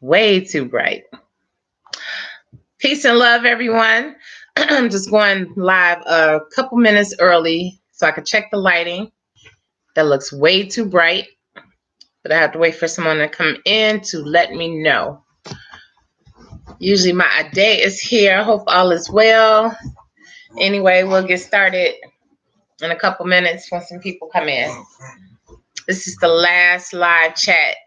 Way too bright. Peace and love, everyone. I'm just going live a couple minutes early so I can check the lighting. That looks way too bright, but I have to wait for someone to come in to let me know. Usually my day is here. Hope all is well. Anyway, we'll get started in a couple minutes when some people come in. This is the last live chat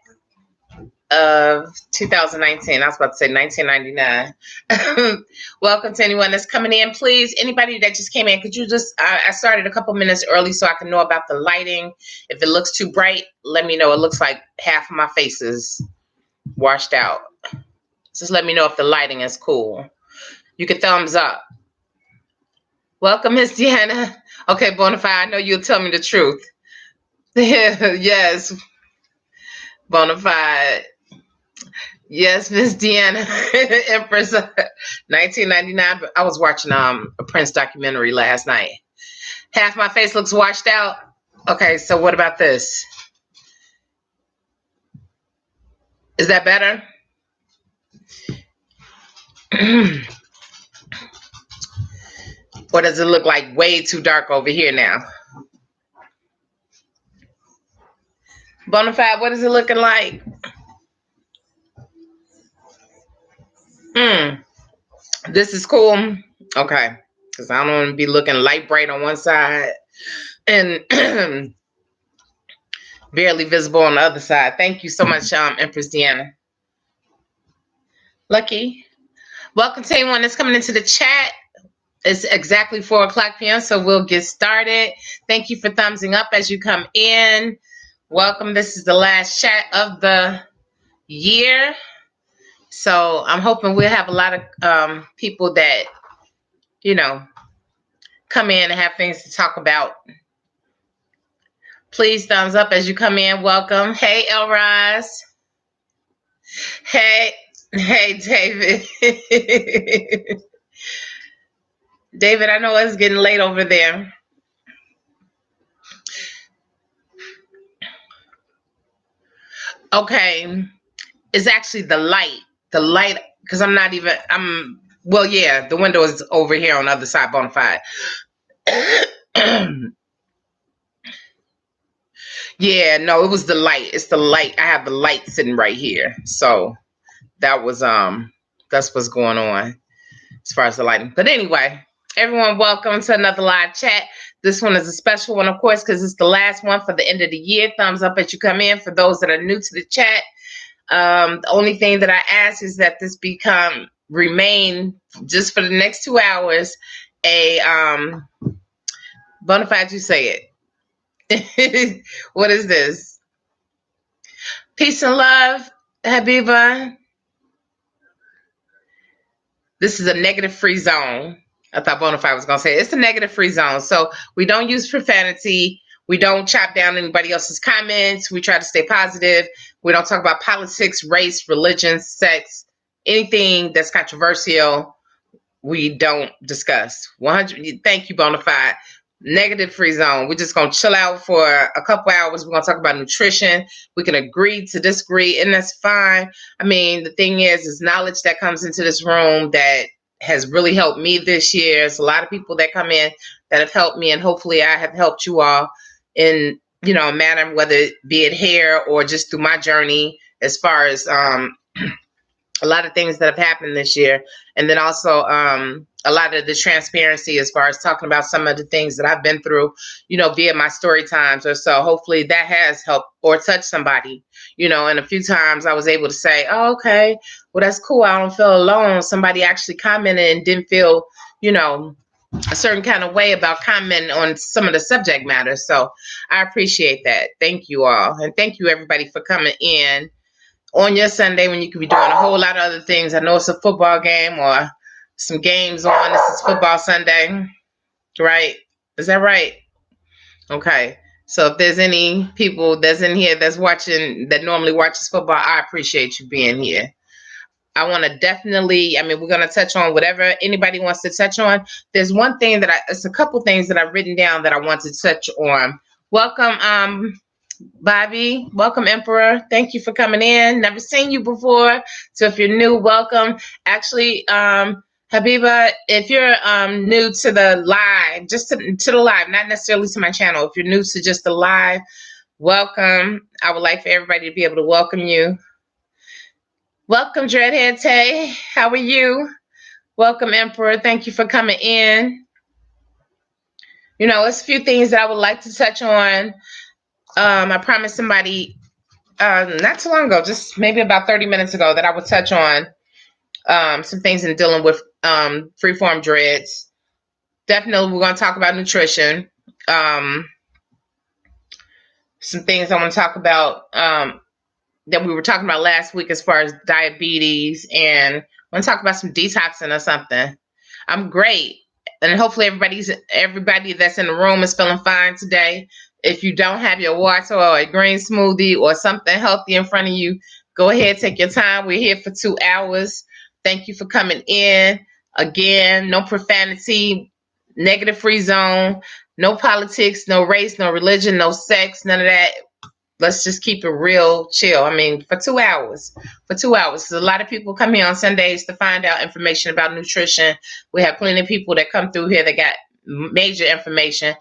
of 2019. I was about to say 1999. Welcome to anyone that's coming in. Please, anybody that just came in, could you just, I started a couple minutes early so I can know about the lighting. If it looks too bright, let me know. It looks like half of my face is washed out. Just let me know if the lighting is cool. You can thumbs up. Welcome, Miss Deanna. Okay, Bonafide, I know you'll tell me the truth. Yes, Bonafide. Yes, Miss Deanna, Empress, 1999. I was watching a Prince documentary last night. Half my face looks washed out. Okay, so what about this? Is that better? Or does it look like way too dark over here now? Bonafide, what is it looking like? This is cool. Okay, because I don't want to be looking light bright on one side and barely visible on the other side. Thank you so much, Empress Deanna. Lucky. Welcome to anyone that's coming into the chat. It's exactly 4:00 p.m., so we'll get started. Thank you for thumbsing up as you come in. Welcome. This is the last chat of the year. So I'm hoping we'll have a lot of people that, come in and have things to talk about. Please thumbs up as you come in. Welcome. Hey, Elrise. Hey, David. David, I know it's getting late over there. Okay. It's actually the light. The light, because well, yeah, the window is over here on the other side, Bonafide. Yeah, no, it was the light. It's the light. I have the light sitting right here. So that was, that's what's going on as far as the lighting. But anyway, everyone, welcome to another live chat. This one is a special one, of course, because it's the last one for the end of the year. Thumbs up as you come in. For those that are new to the chat, the only thing that I ask is that this remain just for the next 2 hours a Bonafide, you say it. What is this? Peace and love, Habiba. This is a negative-free zone. I thought Bonafide was going to say it. It's a negative-free zone. So we don't use profanity. We don't chop down anybody else's comments. We try to stay positive. We don't talk about politics, race, religion, sex, anything that's controversial. We don't discuss. 100. Thank you, Bonafide. Negative free zone. We're just going to chill out for a couple hours. We're going to talk about nutrition. We can agree to disagree, and that's fine. I mean, the thing is knowledge that comes into this room that has really helped me this year. There's a lot of people that come in that have helped me, and hopefully I have helped you all in, a manner, whether it be it here or just through my journey as far as a lot of things that have happened this year. And then also a lot of the transparency as far as talking about some of the things that I've been through, via my story times or so. Hopefully that has helped or touched somebody, and a few times I was able to say, oh, okay, well, that's cool. I don't feel alone. Somebody actually commented and didn't feel, a certain kind of way about commenting on some of the subject matter. So I appreciate that. Thank you all. And thank you everybody for coming in on your Sunday when you could be doing a whole lot of other things. I know it's a football game or some games on. This is football Sunday, right? Is that right? Okay. So if there's any people that's in here that's watching, that normally watches football, I appreciate you being here. I want to definitely, we're going to touch on whatever anybody wants to touch on. There's one thing it's a couple things that I've written down that I want to touch on. Welcome, Bobby, welcome, Emperor. Thank you for coming in. Never seen you before, so if you're new, welcome. Actually, Habiba, if you're new to the live, just to the live, not necessarily to my channel. If you're new to just the live, welcome. I would like for everybody to be able to welcome you. Welcome, Dreadhead Tay. How are you? Welcome, Emperor. Thank you for coming in. You know, it's a few things that I would like to touch on. I promised somebody not too long ago, just maybe about 30 minutes ago, that I would touch on some things in dealing with freeform dreads. Definitely, we're going to talk about nutrition. Some things I want to talk about that we were talking about last week as far as diabetes, and I want to talk about some detoxing or something. I'm great, and hopefully everybody that's in the room is feeling fine today. If you don't have your water or a green smoothie or something healthy in front of you, go ahead, take your time. We're here for 2 hours. Thank you for coming in. Again, no profanity, negative free zone, no politics, no race, no religion, no sex, none of that. Let's just keep it real chill. I mean, for 2 hours. For 2 hours. Because a lot of people come here on Sundays to find out information about nutrition. We have plenty of people that come through here that got major information.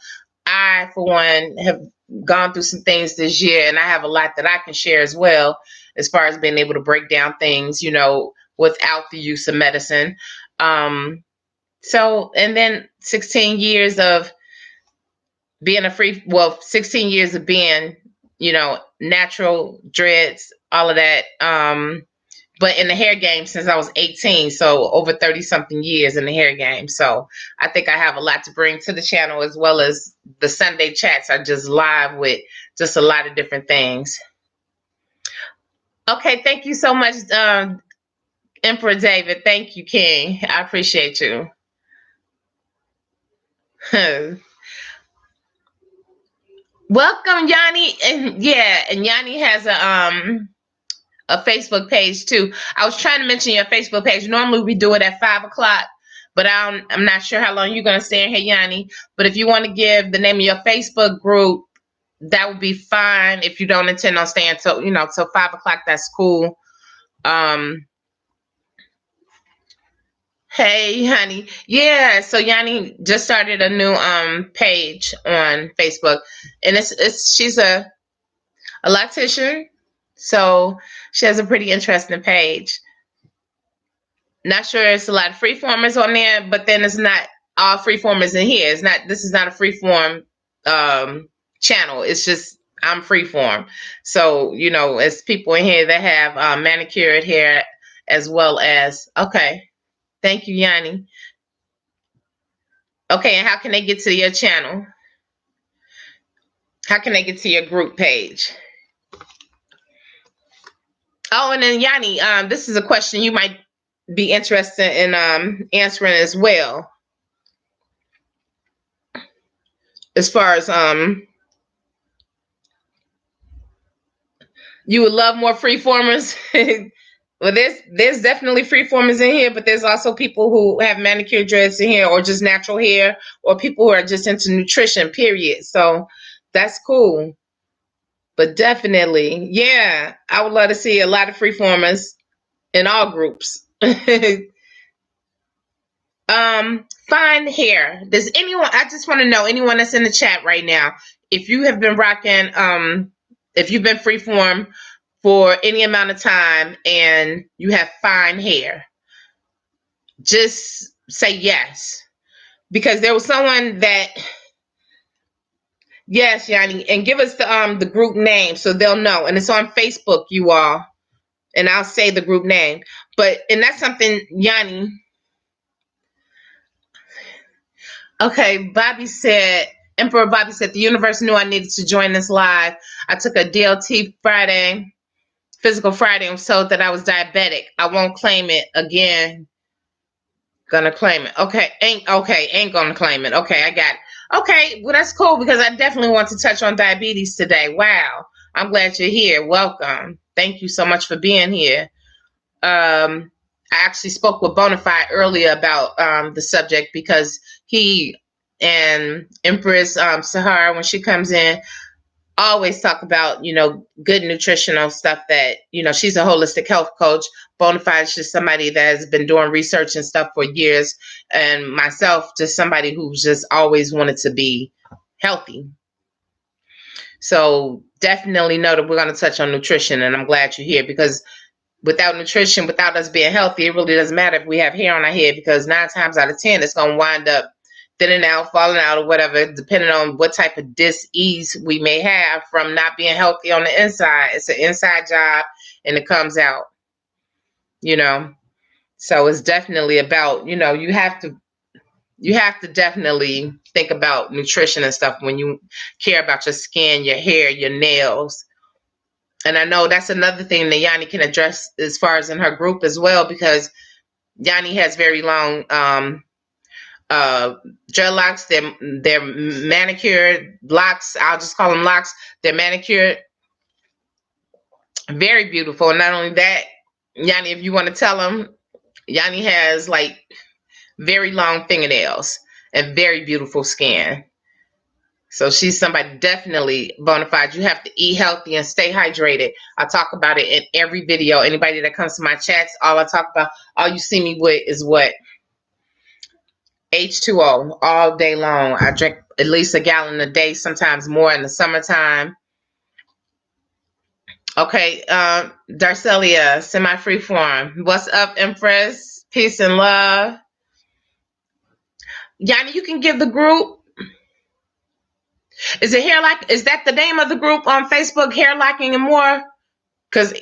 I, for one, have gone through some things this year, and I have a lot that I can share as well, as far as being able to break down things, you know, without the use of medicine. And then 16 years of being 16 years of being, you know, natural dreads, all of that. But in the hair game since I was 18, so over 30 something years in the hair game. So I think I have a lot to bring to the channel, as well as the Sunday chats are just live with just a lot of different things. Okay, thank you so much, Emperor David. Thank you, King. I appreciate you. Welcome, Yanni. And yeah, and Yanni has a Facebook page too. I was trying to mention your Facebook page. Normally we do it at 5 o'clock, but I'm not sure how long you're gonna stay in here, Yanni. But if you want to give the name of your Facebook group, that would be fine. If you don't intend on staying till, you know, till 5 o'clock, that's cool. Hey, honey. Yeah, so Yanni just started a new page on Facebook, and she's a lactician, so she has a pretty interesting page. Not sure it's a lot of freeformers on there, but then it's not all freeformers in here. This is not a freeform channel. It's just I'm freeform. So, you know, it's people in here that have manicured hair, as well as, okay. Thank you, Yanni. Okay, and how can they get to your channel? How can they get to your group page? Oh, and then Yanni, this is a question you might be interested in answering as well. As far as you would love more freeformers. Well, there's definitely freeformers in here, but there's also people who have manicure dreads in here, or just natural hair, or people who are just into nutrition, period. So that's cool. But definitely, yeah, I would love to see a lot of freeformers in all groups. Fine hair. Does anyone, I just want to know, anyone that's in the chat right now, if you have been rocking, if you've been freeform for any amount of time and you have fine hair, just say yes. Because there was someone that, yes, Yanni, and give us the group name so they'll know. And it's on Facebook, you all. And I'll say the group name. And that's something, Yanni. Okay, Emperor Bobby said, the universe knew I needed to join this live. I took a DLT Friday, Physical Friday, and was told that I was diabetic. I won't claim it again. Gonna claim it. Okay, ain't gonna claim it. Okay, I got it. Okay, well, that's cool, because I definitely want to touch on diabetes today. Wow, I'm glad you're here. Welcome. Thank you so much for being here. I actually spoke with Bonafide earlier about the subject, because he and Empress Sahara, when she comes in, always talk about, good nutritional stuff that, she's a holistic health coach. Bonafide is just somebody that has been doing research and stuff for years. And myself, just somebody who's just always wanted to be healthy. So definitely know that we're going to touch on nutrition. And I'm glad you're here, because without nutrition, without us being healthy, it really doesn't matter if we have hair on our head, because 9 times out of 10, it's going to wind up thinning out, falling out, or whatever, depending on what type of dis-ease we may have from not being healthy on the inside. It's an inside job, and it comes out, So it's definitely about, you have to definitely think about nutrition and stuff when you care about your skin, your hair, your nails. And I know that's another thing that Yanni can address as far as in her group as well, because Yanni has very long dreadlocks. They're manicured locks. I'll just call them locks. They're manicured. Very beautiful. And not only that, Yanni, if you want to tell them, Yanni has like very long fingernails and very beautiful skin. So she's somebody definitely bona fide. You have to eat healthy and stay hydrated. I talk about it in every video. Anybody that comes to my chats, all you see me with is what? H2O all day long. I drink at least a gallon a day, sometimes more in the summertime. Okay, Darcelia, semi-freeform. What's up, Empress? Peace and love. Yanni, you can give the group. Is it Hair Lock? Is that the name of the group on Facebook, Hair Locking and More? Because,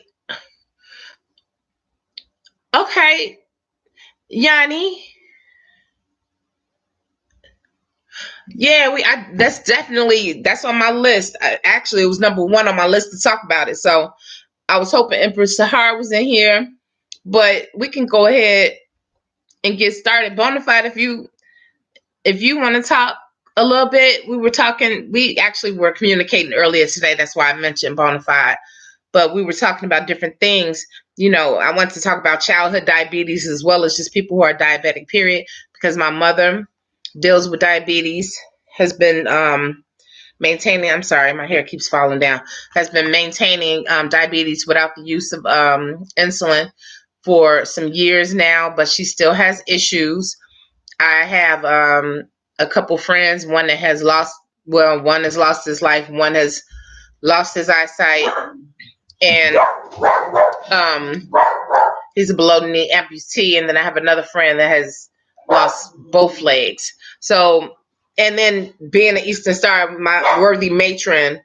okay, Yanni. Yeah, that's on my list. Actually, it was number 1 on my list to talk about it. So I was hoping Empress Sahara was in here, but we can go ahead and get started. Bonafide, if you want to talk a little bit. We actually were communicating earlier today. That's why I mentioned Bonafide. But we were talking about different things. I want to talk about childhood diabetes as well as just people who are diabetic, period, because my mother deals with diabetes, has been maintaining, I'm sorry, my hair keeps falling down, has been maintaining diabetes without the use of insulin for some years now, but she still has issues. I have a couple friends, one has lost his life, one has lost his eyesight, and he's a below the knee amputee, and then I have another friend that has lost both legs. So, and then being an Eastern Star, my worthy matron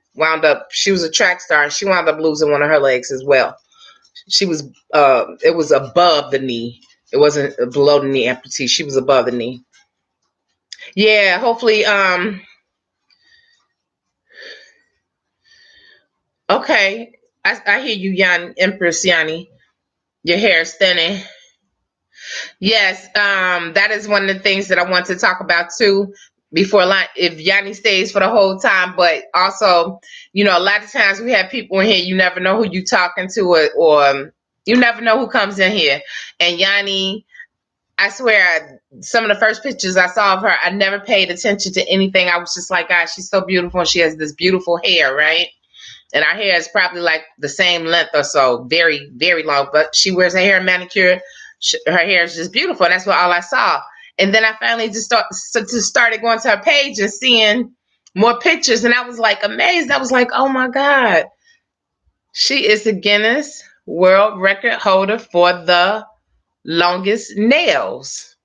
she was a track star, and she wound up losing one of her legs as well. She was, it was above the knee. It wasn't a below the knee amputee. She was above the knee. Yeah, hopefully, okay. I hear you, Empress Yanni. Your hair is thinning. Yes, that is one of the things that I want to talk about too. Before if Yanni stays for the whole time, but also, a lot of times we have people in here, you never know who you talking to, or you never know who comes in here. And Yanni, I swear, some of the first pictures I saw of her, I never paid attention to anything. I was just like, God, she's so beautiful. And she has this beautiful hair, right? And our hair is probably like the same length or so, very, very long. But she wears her hair manicured. Her hair is just beautiful. And that's what all I saw. And then I finally just started going to her page and seeing more pictures. And I was like amazed. I was like, oh my God. She is the Guinness World Record holder for the longest nails.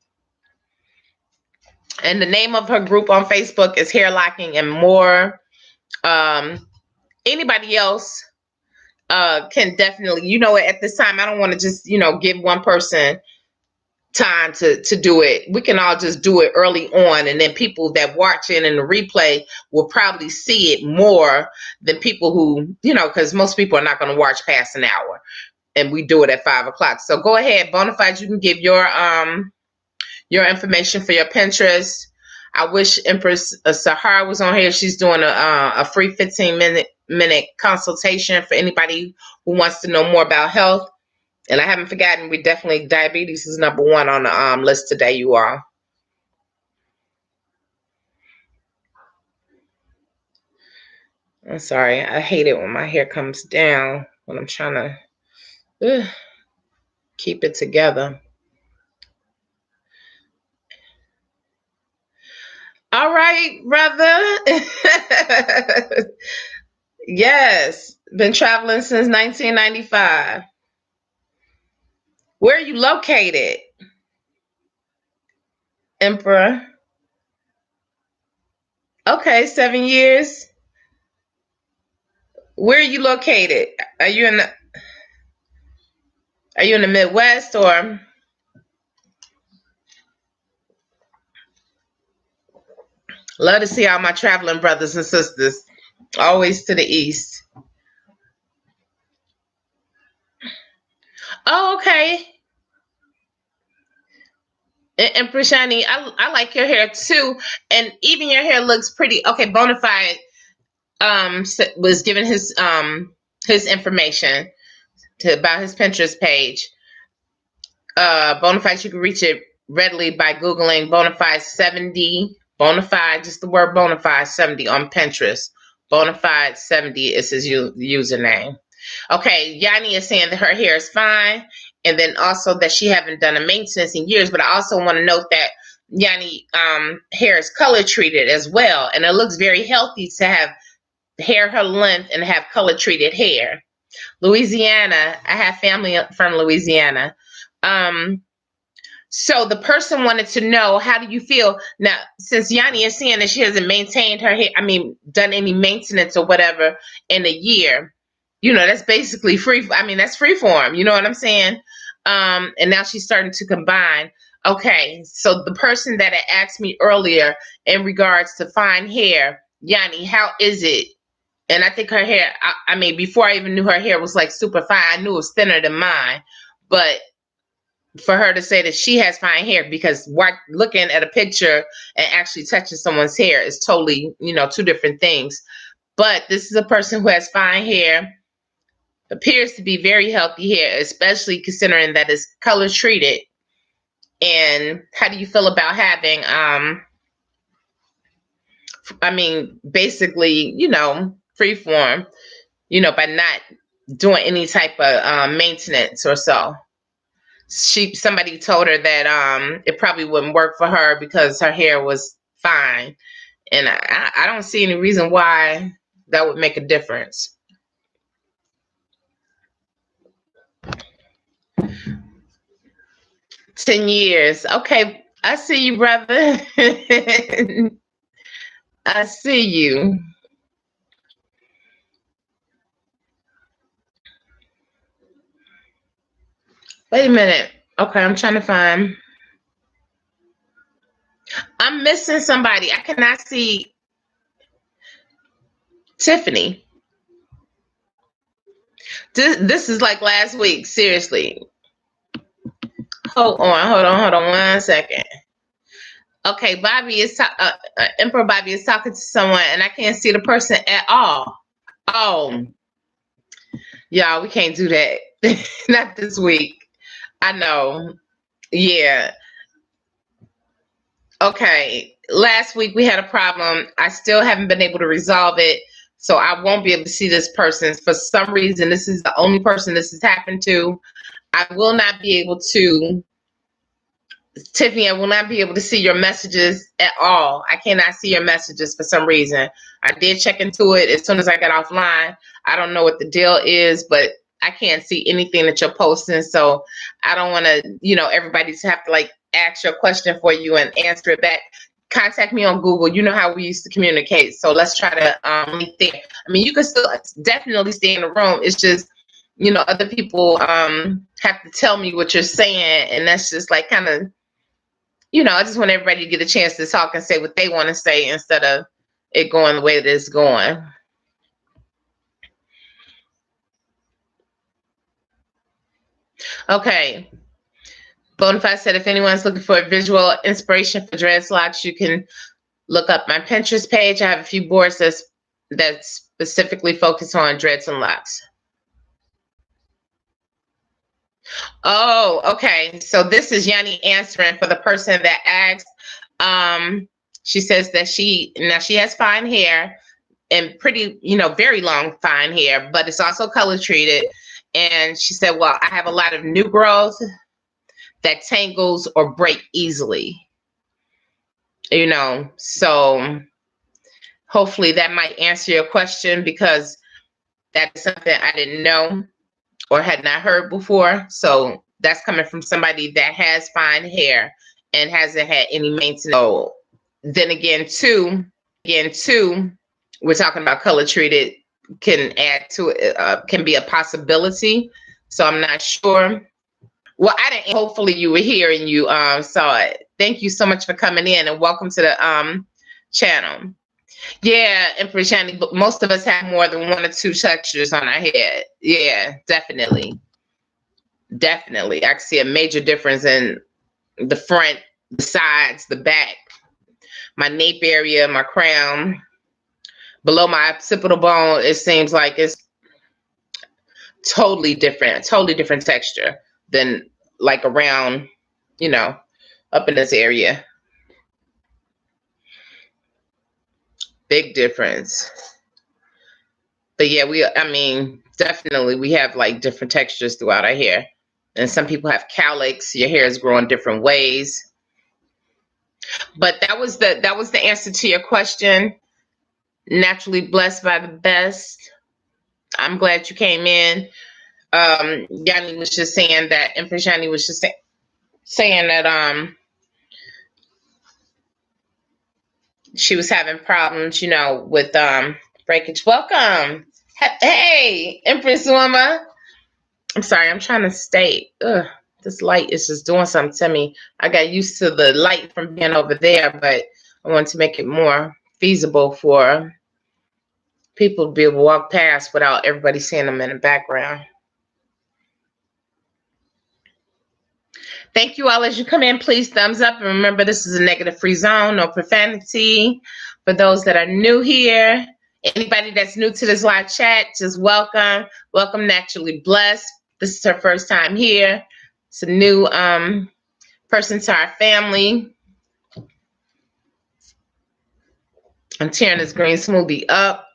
And the name of her group on Facebook is Hair Locking and More. Anybody else can definitely, at this time, I don't want to just, give one person time to do it. We can all just do it early on, and then people that watch it in the replay will probably see it more than people who, because most people are not going to watch past an hour, and we do it at 5:00. So go ahead, Bonafide, you can give your information for your Pinterest. I wish Empress Sahara was on here. She's doing a free 15-minute consultation for anybody who wants to know more about health. And I haven't forgotten, diabetes is number 1 on the list today, you all. I'm sorry. I hate it when my hair comes down when I'm trying to keep it together. All right, brother. Yes, been traveling since 1995. Where are you located, Emperor? Okay, 7 years. Where are you located? Are you in the Are you in the Midwest or? Love to see all my traveling brothers and sisters. Always to the east. Oh, okay. And Prashani, I like your hair too, and even your hair looks pretty. Okay, Bonafide was given his information about his Pinterest page. Bonafide, you can reach it readily by googling Bonafide 70. Bonafide, just the word Bonafide 70 on Pinterest. Bonafide 70 is his username. Okay, Yanni is saying that her hair is fine, and then also that she haven't done a maintenance in years. But I also want to note that Yanni hair is color treated as well, and it looks very healthy to have hair her length and have color treated hair. Louisiana, I have family from Louisiana. So the person wanted to know, how do you feel now, since Yanni is saying that she hasn't maintained her hair, done any maintenance or whatever in a year. That's basically free. That's free form. You know what I'm saying? And now she's starting to combine. Okay, so the person that had asked me earlier in regards to fine hair, Yanni, how is it? And I think her hair, before I even knew her hair was like super fine, I knew it was thinner than mine. But for her to say that she has fine hair, because looking at a picture and actually touching someone's hair is totally, two different things. But this is a person who has fine hair, appears to be very healthy hair, especially considering that it's color treated. And how do you feel about having, basically, free form, by not doing any type of maintenance or so? Somebody told her that it probably wouldn't work for her because her hair was fine, and I don't see any reason why that would make a difference. 10 years. Okay, I see you, brother. I see you. Wait a minute. Okay, I'm trying to find. I'm missing somebody. I cannot see Tiffany. This is like last week. Seriously. Hold on 1 second. Okay, Emperor Bobby is talking to someone, and I can't see the person at all. Oh, y'all, we can't do that. Not this week. I know. Yeah. Okay. Last week we had a problem. I still haven't been able to resolve it. So I won't be able to see this person. For some reason, this is the only person this has happened to. I will not be able to, Tiffany, I will not be able to see your messages at all. I cannot see your messages for some reason. I did check into it as soon as I got offline. I don't know what the deal is, but I can't see anything that you're posting. So I don't want to, everybody to have to like ask your question for you and answer it back. Contact me on Google. You know how we used to communicate. So let's try to link there. You can still definitely stay in the room. It's just, other people have to tell me what you're saying. And that's just like kind of, I just want everybody to get a chance to talk and say what they want to say instead of it going the way that it's going. Okay. Bonafide said, if anyone's looking for a visual inspiration for dreadlocks, you can look up my Pinterest page. I have a few boards that specifically focus on dreads and locks. Oh, okay. So this is Yanni answering for the person that asked. She says that she has fine hair. and pretty, very long fine hair, but it's also color treated. And she said, well, I have a lot of new growth that tangles or break easily, so hopefully that might answer your question, because that's something I didn't know or had not heard before. So that's coming from somebody that has fine hair and hasn't had any maintenance. So then again, we're talking about color treated can add to it, can be a possibility. So I'm not sure. Well, I didn't. Hopefully you were here and you saw it. Thank you so much for coming in, and welcome to the channel. Yeah, and for Shani, but most of us have more than one or two textures on our head. Yeah, definitely. Definitely. I can see a major difference in the front, the sides, the back, my nape area, my crown. Below my occipital bone, it seems like it's totally different texture than like around, up in this area. Big difference. But yeah, definitely we have like different textures throughout our hair. And some people have cowlicks. Your hair is growing different ways. But that was the answer to your question. Naturally blessed by the best. I'm glad you came in. Yanni was just saying that, and Yanni was just saying that she was having problems, with breakage. Welcome. Hey, Empress Woman. I'm sorry, I'm trying to stay. This light is just doing something to me. I got used to the light from being over there, but I want to make it more feasible for people to be able to walk past without everybody seeing them in the background. Thank you all. As you come in, please thumbs up. And remember, this is a negative-free zone, no profanity. For those that are new here, anybody that's new to this live chat, just welcome. Welcome, Naturally Blessed. This is her first time here. It's a new person to our family. I'm tearing this green smoothie up,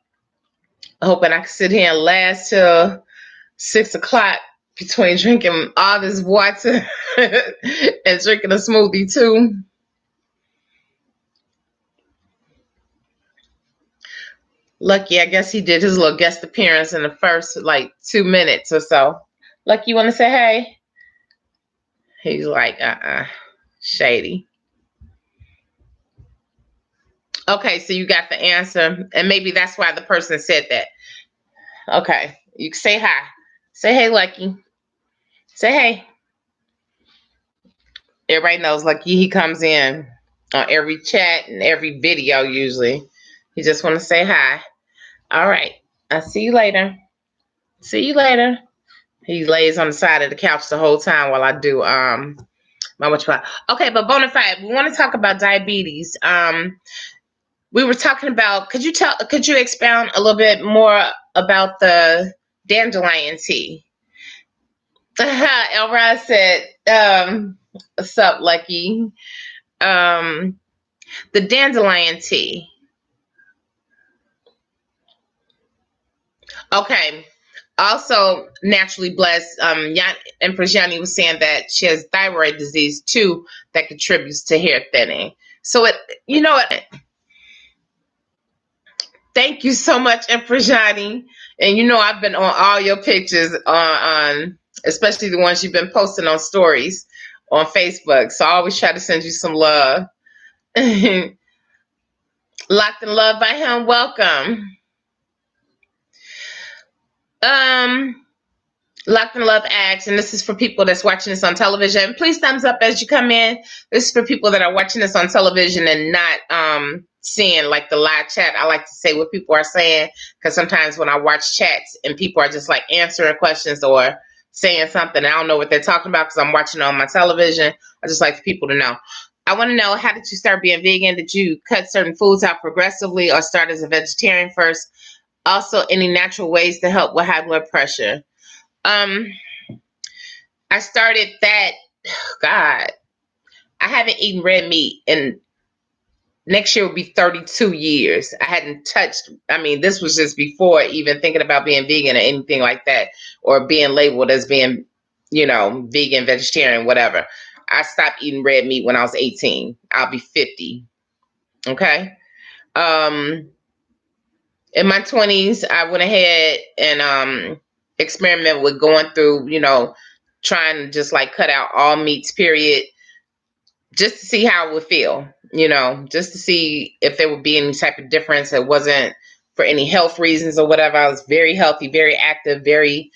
hoping I can sit here and last till 6 o'clock between drinking all this water and drinking a smoothie too. Lucky, I guess he did his little guest appearance in the first like 2 minutes or so. Lucky, you want to say hey? He's like, shady. Okay, so you got the answer, and maybe that's why the person said that. Okay, you can say hi. Say hey, Lucky. Say hey. Everybody knows Lucky, he comes in on every chat and every video usually. He just want to say hi. All right, I'll see you later. See you later. He lays on the side of the couch the whole time while I do my whatchamacallit. Okay, but Bonafide, we want to talk about diabetes. We were talking about, could you expound a little bit more about the dandelion tea? Elrod said, what's up, Lucky? The dandelion tea. Okay. Also, Naturally Blessed, Empress Yanni was saying that she has thyroid disease too that contributes to hair thinning. So thank you so much, Empress Yanni. And I've been on all your pictures on especially the ones you've been posting on stories on Facebook. So I always try to send you some love. Locked in Love by him, welcome. Locked in Love asks, and this is for people that's watching this on television. Please thumbs up as you come in. This is for people that are watching this on television and not seeing like the live chat. I like to say what people are saying, because sometimes when I watch chats and people are just like answering questions or saying something, I don't know what they're talking about because I'm watching it on my television. I just like for people to know. I want to know, how did you start being vegan? Did you cut certain foods out progressively or start as a vegetarian first? Also, any natural ways to help with high blood pressure? I started that, God, I haven't eaten red meat in next year will be 32 years. I hadn't touched, I mean, this was just before even thinking about being vegan or anything like that, or being labeled as being, vegan, vegetarian, whatever. I stopped eating red meat when I was 18. I'll be 50. Okay. Um, in my 20s, I went ahead and experiment with going through, trying to just like cut out all meats, period, just to see how it would feel, just to see if there would be any type of difference. It wasn't for any health reasons or whatever. I was very healthy, very active, very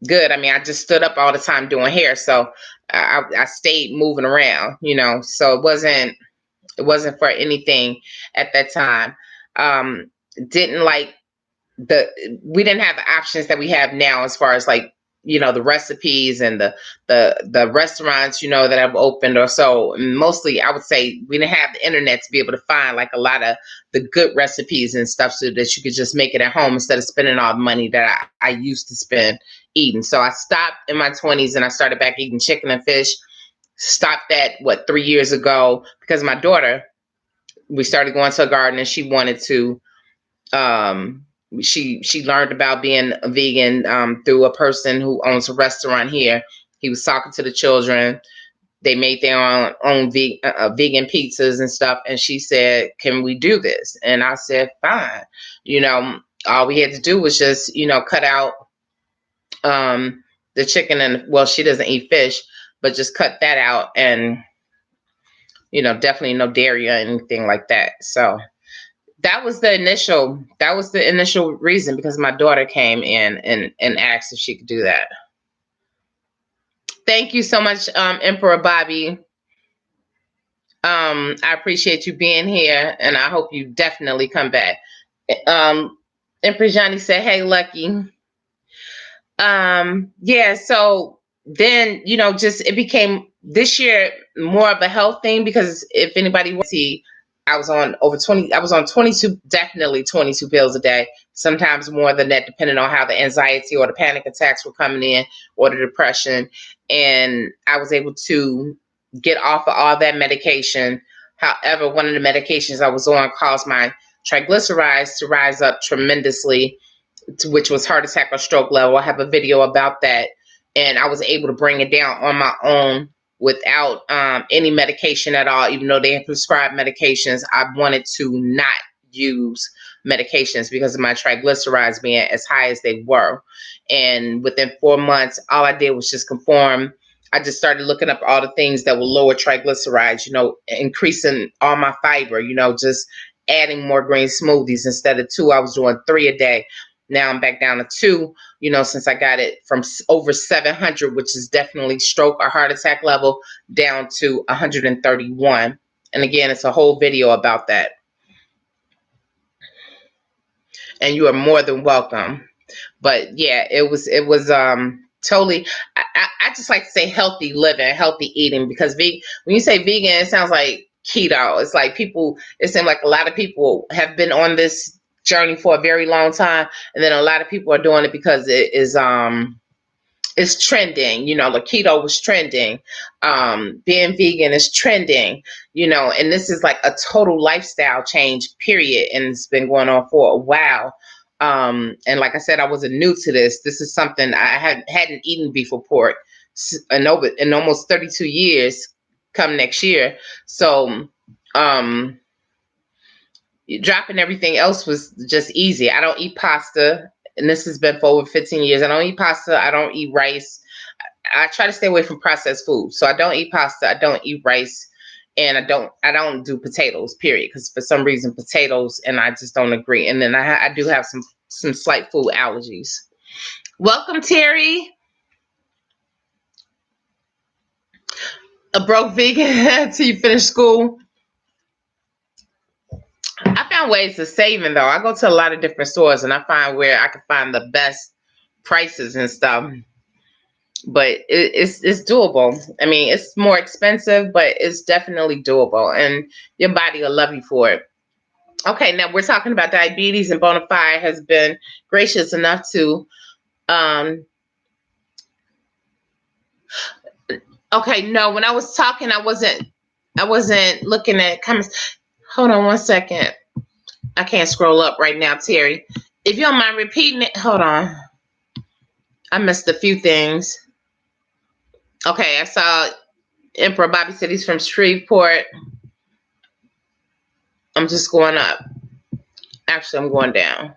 good. I mean, I just stood up all the time doing hair. So I stayed moving around, so it wasn't for anything at that time. Didn't like we didn't have the options that we have now as far as like, the recipes and the restaurants, that have opened or so. Mostly I would say we didn't have the internet to be able to find like a lot of the good recipes and stuff so that you could just make it at home instead of spending all the money that I used to spend eating. So I stopped in my 20s and I started back eating chicken and fish. Stopped that 3 years ago because my daughter, we started going to a garden and she wanted to she learned about being a vegan through a person who owns a restaurant here. He was talking to the children. They made their own vegan pizzas and stuff. And she said, "Can we do this?" And I said, "Fine." All we had to do was just, cut out the chicken and, well, she doesn't eat fish, but just cut that out and, definitely no dairy or anything like that. So that was the initial reason, because my daughter came in and asked if she could do that. Thank you so much, Emperor Bobby. I appreciate you being here, and I hope you definitely come back. Emperor Johnny said, "Hey, Lucky." Yeah, so then, just it became this year more of a health thing, because if anybody wants to see, I was on 22, definitely 22 pills a day, sometimes more than that, depending on how the anxiety or the panic attacks were coming in or the depression. And I was able to get off of all that medication. However, one of the medications I was on caused my triglycerides to rise up tremendously, which was heart attack or stroke level. I have a video about that. And I was able to bring it down on my own without any medication at all. Even though they had prescribed medications, I wanted to not use medications because of my triglycerides being as high as they were. And within 4 months, all I did was just conform. I just started looking up all the things that will lower triglycerides, increasing all my fiber, just adding more green smoothies. Instead of 2, I was doing 3 a day. Now I'm back down to 2, since I got it from over 700, which is definitely stroke or heart attack level, down to 131. And again, it's a whole video about that. And you are more than welcome. But yeah, it was totally, I just like to say healthy living, healthy eating, because when you say vegan, it sounds like keto. It's like it seems like a lot of people have been on this journey for a very long time, and then a lot of people are doing it because it is it's trending. Like keto was trending, being vegan is trending, and this is like a total lifestyle change, period, and it's been going on for a while. And like I said, I wasn't new to this. This is something I hadn't eaten beef or pork in almost 32 years come next year. So dropping everything else was just easy. I don't eat pasta, and this has been for over 15 years. I don't eat pasta. I don't eat rice. I try to stay away from processed food. So I don't eat pasta. I don't eat rice, and I don't do potatoes, period. Because for some reason, potatoes and I just don't agree. And then I do have some slight food allergies. Welcome, Terry. A broke vegan until you finish school. I found ways of saving, though. I go to a lot of different stores and I find where I can find the best prices and stuff. But it's doable. I mean, it's more expensive, but it's definitely doable, and your body will love you for it. Okay, now we're talking about diabetes, and Bonafide has been gracious enough to. Okay, no, when I was talking, I wasn't looking at comments. Hold on one second. I can't scroll up right now, Terry. If you don't mind repeating it, hold on. I missed a few things. Okay, I saw Emperor Bobby said he's from Shreveport. I'm just going up. Actually, I'm going down.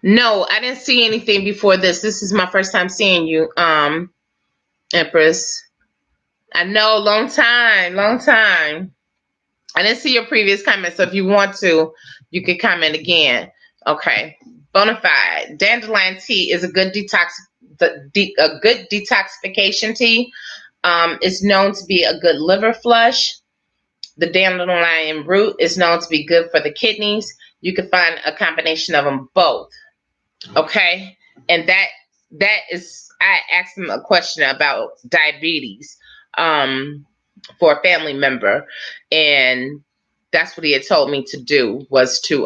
No, I didn't see anything before this. This is my first time seeing you, Empress. I know, long time. I didn't see your previous comment, so if you want to, you can comment again. Okay. Bonafide. Dandelion tea is a good detoxification tea. It's known to be a good liver flush. The dandelion root is known to be good for the kidneys. You can find a combination of them both. Okay. And that is, I asked him a question about diabetes for a family member, and that's what he had told me to do, was to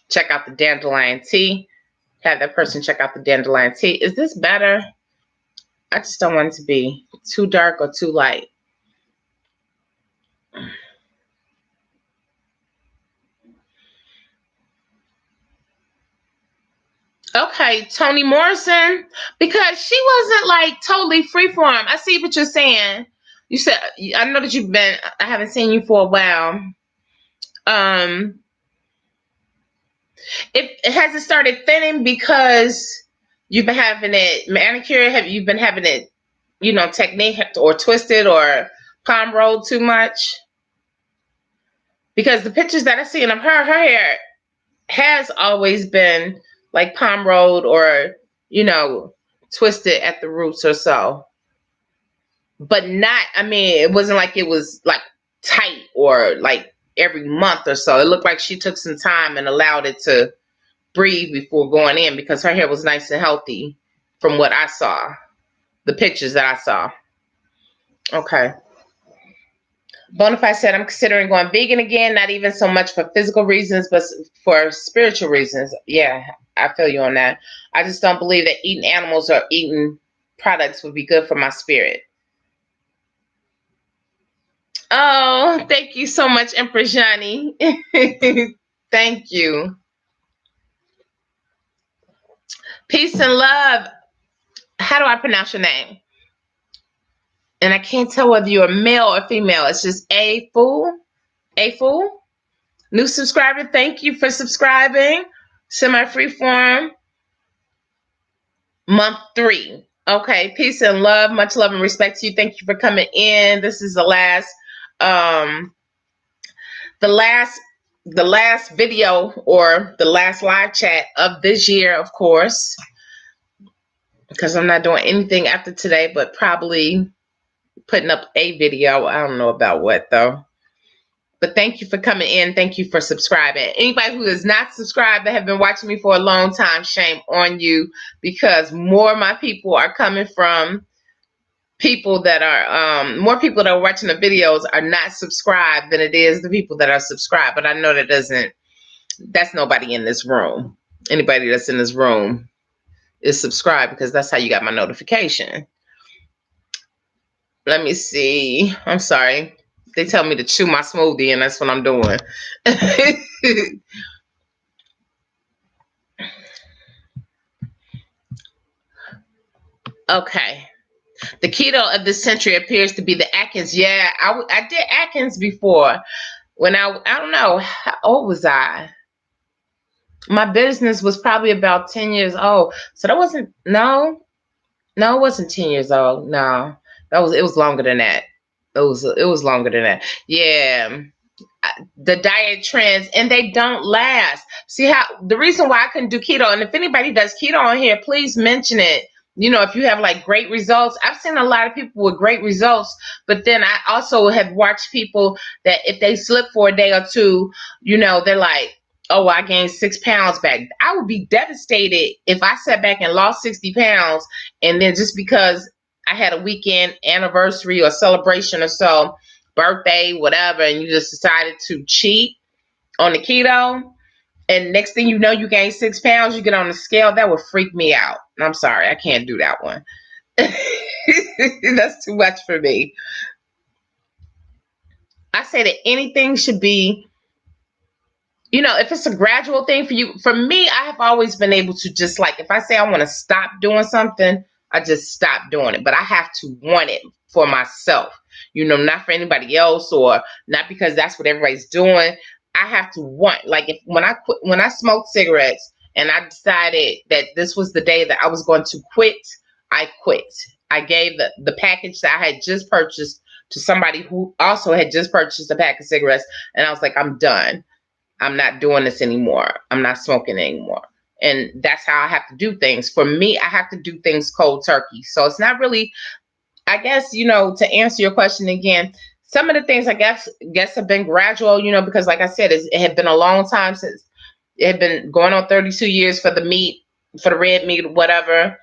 check out the dandelion tea. Have that person check out the dandelion tea. Is this better? I just don't want it to be too dark or too light. Okay, Toni Morrison, because she wasn't like totally freeform. I see what you're saying. You said, I know that I haven't seen you for a while. It hasn't started thinning because you've been having it manicured. Have you been having it, technique or twisted or palm rolled too much? Because the pictures that I seen of her hair has always been like palm rolled or, twisted at the roots or so. But not, it wasn't like it was like tight or like every month or so. It looked like she took some time and allowed it to breathe before going in, because her hair was nice and healthy from what I saw, the pictures that I saw. Okay. Bonafide said, I'm considering going vegan again, not even so much for physical reasons, but for spiritual reasons. Yeah, I feel you on that. I just don't believe that eating animals or eating products would be good for my spirit. Oh, thank you so much, Empress Johnny. Thank you. Peace and love. How do I pronounce your name? And I can't tell whether you're male or female. It's just A Fool. A Fool. New subscriber. Thank you for subscribing. Semi-freeform. Month 3. Okay. Peace and love. Much love and respect to you. Thank you for coming in. This is the last video, or the last live chat of this year, of course, because I'm not doing anything after today, but probably putting up a video. I don't know about what though. But thank you for coming in. Thank you for subscribing. Anybody who is not subscribed that have been watching me for a long time, shame on you, because more of my people are coming from people that are more people that are watching the videos are not subscribed than it is the people that are subscribed. But I know that's nobody in this room. Anybody that's in this room is subscribed, because that's how you got my notification. Let me see. I'm sorry. They tell me to chew my smoothie, and that's what I'm doing. Okay. The keto of this century appears to be the Atkins. Yeah, I did Atkins before. When I don't know, how old was I? My business was probably about 10 years old. So that wasn't, no, it wasn't 10 years old. No, it was longer than that. It was longer than that. Yeah. The diet trends, and they don't last. See how the reason why I couldn't do keto, and if anybody does keto on here, please mention it. If you have like great results. I've seen a lot of people with great results, but then I also have watched people that if they slip for a day or two, they're like, oh, I gained 6 pounds back. I would be devastated if I sat back and lost 60 pounds, and then just because I had a weekend anniversary or celebration or so, birthday, whatever, and you just decided to cheat on the keto, and next thing you know, you gain 6 pounds, you get on the scale, that would freak me out. I'm sorry, I can't do that one. That's too much for me. I say that anything should be, if it's a gradual thing for you. For me, I have always been able to just like, if I say I want to stop doing something, I just stop doing it. But I have to want it for myself, not for anybody else, or not because that's what everybody's doing. I have to want, like, if when I smoked cigarettes and I decided that this was the day that I was going to quit, I quit. I gave the package that I had just purchased to somebody who also had just purchased a pack of cigarettes, and I was like, I'm done. I'm not doing this anymore. I'm not smoking anymore. And that's how I have to do things. For me, I have to do things cold turkey. So it's not really, I guess, to answer your question again, some of the things I guess have been gradual, because like I said, it had been a long time since, it had been going on 32 years for the meat, for the red meat, whatever.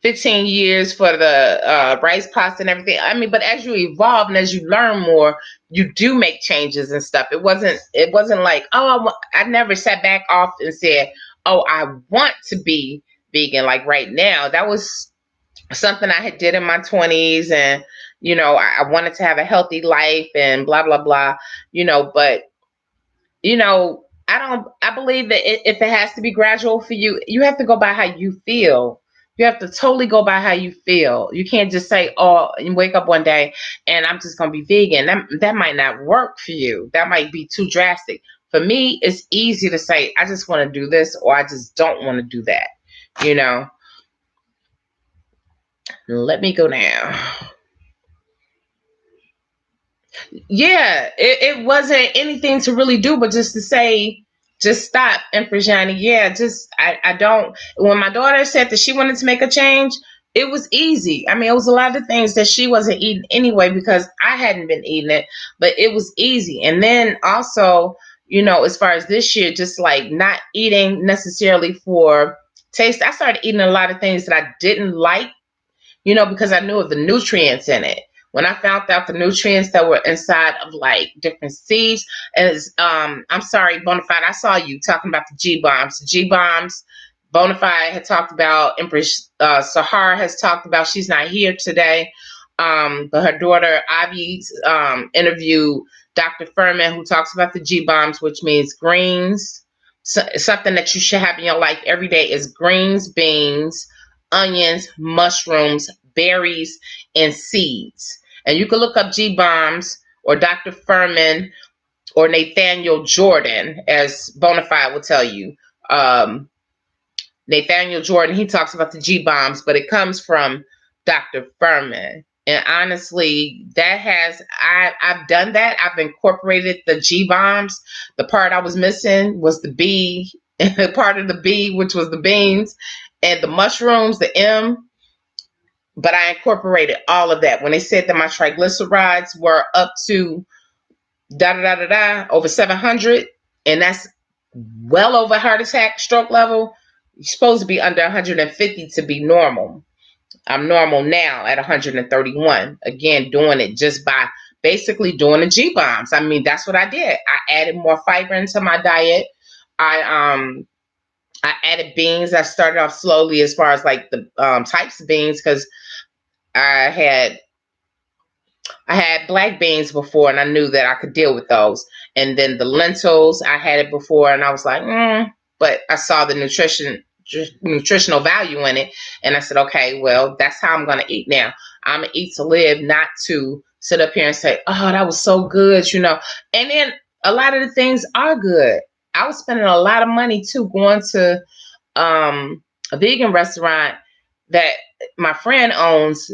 15 years for the rice pasta and everything. I mean, but as you evolve and as you learn more, you do make changes and stuff. It wasn't like, oh, I never sat back off and said, oh, I want to be vegan. Like right now, that was something I had did in my 20s, and I wanted to have a healthy life and blah blah blah. But I believe that if it has to be gradual for you, you have to go by how you feel. You have to totally go by how you feel. You can't just say, oh, you wake up one day and I'm just going to be vegan. That might not work for you. That might be too drastic. For me, it's easy to say, I just want to do this, or I just don't want to do that. Let me go now. Yeah, it wasn't anything to really do, but just to say, just stop. And for Johnny, yeah, I don't. When my daughter said that she wanted to make a change, it was easy. I mean, it was a lot of things that she wasn't eating anyway because I hadn't been eating it, but it was easy. And then also, as far as this year, just like not eating necessarily for taste, I started eating a lot of things that I didn't like, because I knew of the nutrients in it. When I found out the nutrients that were inside of like different seeds, as I'm sorry, Bonafide, I saw you talking about the G bombs. G bombs, Bonafide had talked about. Empress Sahara has talked about. She's not here today, but her daughter Ivy's interviewed Dr. Furman, who talks about the G bombs, which means greens. Something that you should have in your life every day is greens, beans, onions, mushrooms, berries, and seeds. And you can look up G Bombs or Dr. Furman or Nathaniel Jordan, as Bonafide will tell you. Nathaniel Jordan, he talks about the G Bombs, but it comes from Dr. Furman. And honestly, I've done that. I've incorporated the G Bombs. The part I was missing was the B, part of the B, which was the beans, and the mushrooms, the M. But I incorporated all of that. When they said that my triglycerides were up to over 700, and that's well over heart attack, stroke level, you're supposed to be under 150 to be normal. I'm normal now at 131. Again, doing it just by basically doing the G bombs. I mean, that's what I did. I added more fiber into my diet. I added beans. I started off slowly as far as like the types of beans, because I had black beans before, and I knew that I could deal with those. And then the lentils, I had it before, and I was like, but I saw the nutritional value in it, and I said, okay, well, that's how I'm going to eat now. I'm going to eat to live, not to sit up here and say, oh, that was so good, And then a lot of the things are good. I was spending a lot of money too going to a vegan restaurant that my friend owns,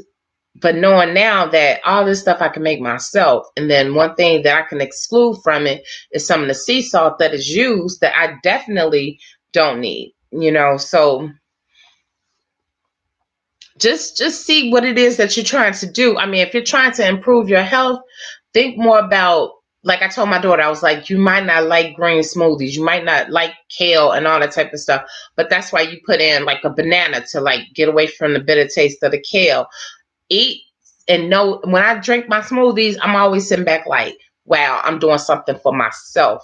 but knowing now that all this stuff I can make myself. And then one thing that I can exclude from it is some of the sea salt that is used that I definitely don't need, so just see what it is that you're trying to do. I mean, if you're trying to improve your health, think more about, like I told my daughter, I was like, you might not like green smoothies, you might not like kale and all that type of stuff, but that's why you put in like a banana to like get away from the bitter taste of the kale. Eat and know, when I drink my smoothies, I'm always sitting back like, wow, I'm doing something for myself,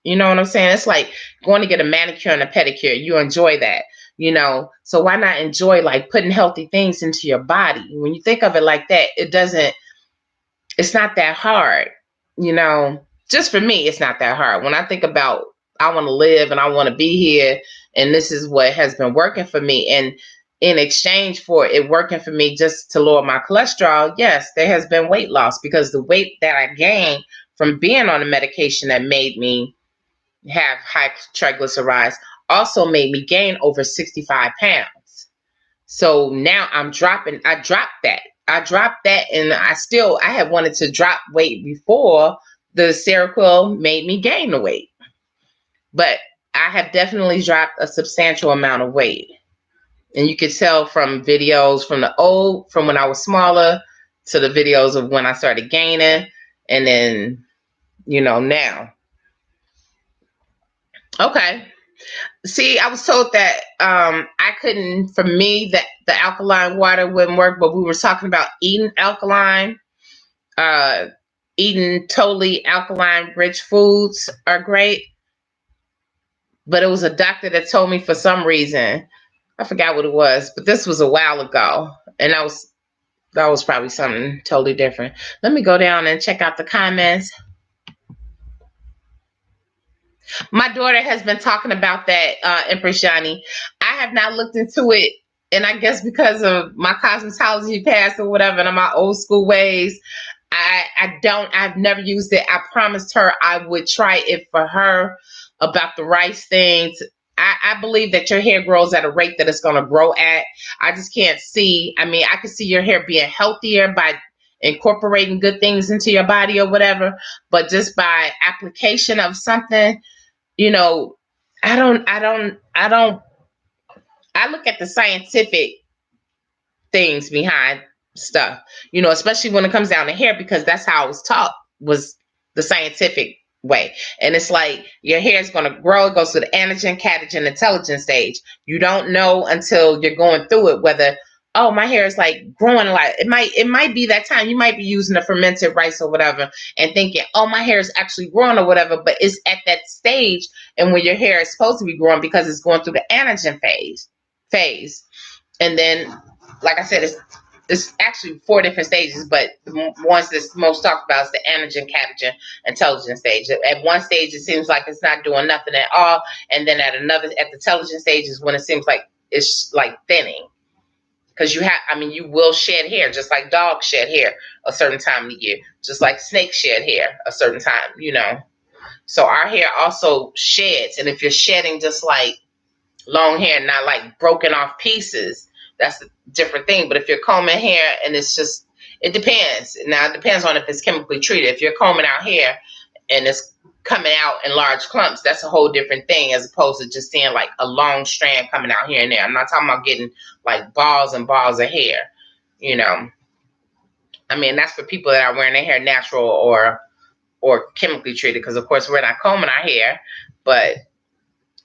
You know what I'm saying? It's like going to get a manicure and a pedicure. You enjoy that, you know. So why not enjoy like putting healthy things into your body? When you think of it like that, it's not that hard, you know. Just for me, it's not that hard. When I think about I want to live and I want to be here and this is what has been working for me, and in exchange for it working for me just to lower my cholesterol, yes, there has been weight loss because the weight that I gained from being on a medication that made me have high triglycerides also made me gain over 65 pounds. So now I dropped that and I had wanted to drop weight before the Seroquel made me gain the weight. But I have definitely dropped a substantial amount of weight. And you could tell from videos from when I was smaller to the videos of when I started gaining and then, you know, now. Okay. See, I was told that I couldn't, for me, that the alkaline water wouldn't work, but we were talking about eating alkaline, uh, eating totally alkaline rich foods are great. But it was a doctor that told me for some reason, I forgot what it was, but this was a while ago. And that was probably something totally different. Let me go down and check out the comments. My daughter has been talking about that, Empress Johnny. I have not looked into it, and I guess because of my cosmetology past or whatever, and my old school ways, I've never used it. I promised her I would try it for her about the rice things. I believe that your hair grows at a rate that it's going to grow at. I just can't see. I mean, I can see your hair being healthier by incorporating good things into your body or whatever, but just by application of something, you know, I don't, I look at the scientific things behind stuff, you know, especially when it comes down to hair, because that's how I was taught, was the scientific way. And it's like your hair is going to grow. It goes through the anagen, catagen, intelligence stage. You don't know until you're going through it whether, oh, my hair is like growing a lot. It might be that time. You might be using the fermented rice or whatever and thinking, oh, my hair is actually growing or whatever, but it's at that stage and when your hair is supposed to be growing because it's going through the anagen phase. And then, like I said, it's actually 4 different stages, but the ones that's most talked about is the anagen, catagen, intelligence stage. At one stage, it seems like it's not doing nothing at all, and then at the intelligence stage is when it seems like it's like thinning, because you will shed hair just like dogs shed hair a certain time of the year, just like snakes shed hair a certain time, you know. So our hair also sheds, and if you're shedding just like long hair, not like broken off pieces, that's a different thing. But if you're combing hair and it depends. Now it depends on if it's chemically treated. If you're combing out hair and it's coming out in large clumps, that's a whole different thing as opposed to just seeing like a long strand coming out here and there. I'm not talking about getting like balls and balls of hair, you know. I mean, that's for people that are wearing their hair natural or chemically treated, because of course we're not combing our hair. But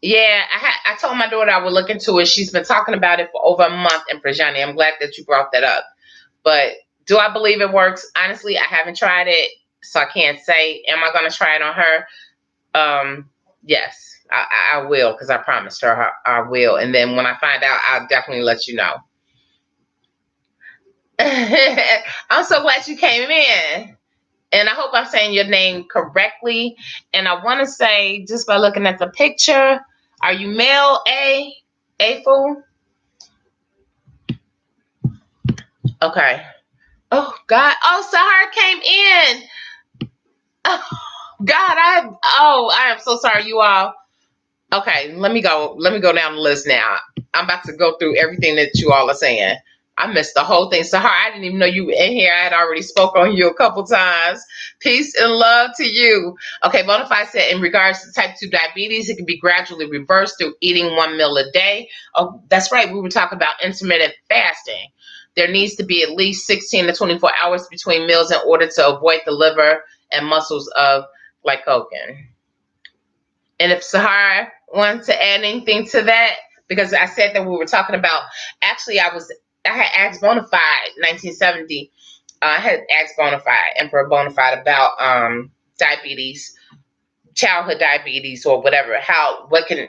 yeah, I told my daughter I would look into it. She's been talking about it for over a month, and Prajani, I'm glad that you brought that up. But do I believe it works? Honestly, I haven't tried it, so I can't say. Am I going to try it on her? Yes, I will, because I promised her I will. And then when I find out, I'll definitely let you know. I'm so glad you came in. And I hope I'm saying your name correctly. And I want to say, just by looking at the picture, are you male, A fool? Okay. Oh, God. Oh, Sahar came in. Oh, God. I am so sorry, you all. Okay, let me go down the list now. I'm about to go through everything that you all are saying. I missed the whole thing. Sahar, I didn't even know you were in here. I had already spoke on you a couple times. Peace and love to you. Okay, Bonafide said, in regards to type 2 diabetes, it can be gradually reversed through eating 1 meal a day. Oh, that's right. We were talking about intermittent fasting. There needs to be at least 16 to 24 hours between meals in order to avoid the liver and muscles of glycogen. And if Sahar wants to add anything to that, because I said that we were talking about, actually I had asked Bonafide 1970. I had asked Bonafide, Emperor Bonafide, about diabetes childhood diabetes or whatever, what can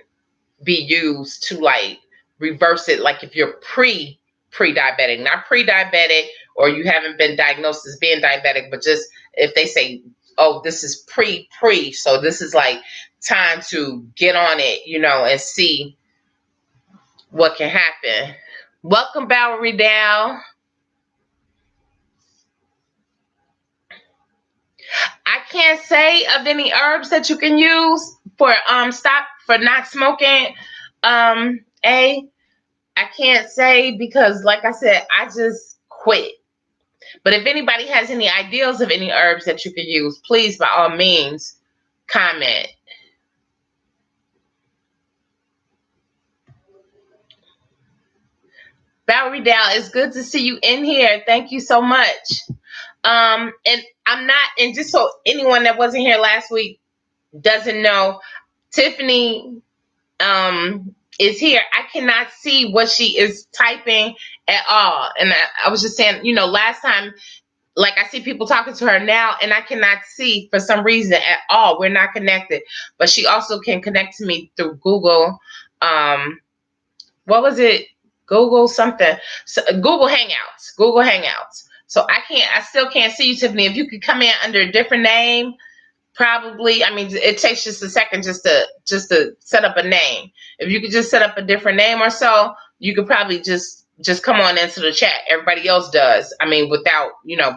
be used to like reverse it, like if you're pre-diabetic, not pre-diabetic, or you haven't been diagnosed as being diabetic, but just if they say, oh, this is pre, so this is like time to get on it, and see what can happen. Welcome, Valerie Dow. I can't say of any herbs that you can use for stop for not smoking. I can't say because, like I said, I just quit. But if anybody has any ideas of any herbs that you can use, please, by all means, comment. Valerie Dow, it's good to see you in here. Thank you so much. And I'm not, and just so anyone that wasn't here last week doesn't know, Tiffany is here. I cannot see what she is typing at all. And I was just saying, last time, like I see people talking to her now and I cannot see for some reason at all. We're not connected. But she also can connect to me through Google. What was it? Google something. So, Google Hangouts. So I still can't see you, Tiffany. If you could come in under a different name, probably. I mean, it takes just a second just to set up a name. If you could just set up a different name or so, you could probably just come on into the chat. Everybody else does. I mean, without,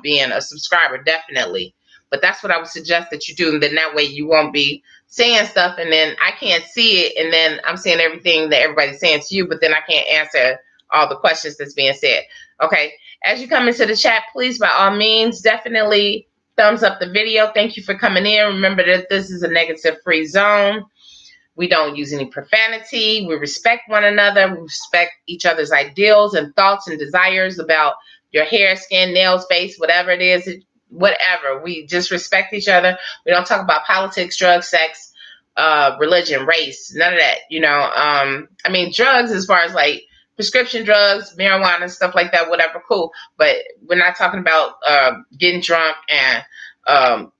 being a subscriber, definitely. But that's what I would suggest that you do. And then that way you won't be saying stuff and then I can't see it. And then I'm saying everything that everybody's saying to you, but then I can't answer all the questions that's being said. Okay. As you come into the chat, please, by all means, definitely thumbs up the video. Thank you for coming in. Remember that this is a negative-free zone. We don't use any profanity. We respect one another. We respect each other's ideals and thoughts and desires about your hair, skin, nails, face, whatever it is, whatever. We just respect each other. We don't talk about politics, drugs, sex, religion, race, none of that. I mean, drugs as far as like prescription drugs, marijuana, stuff like that, whatever, cool. But we're not talking about getting drunk and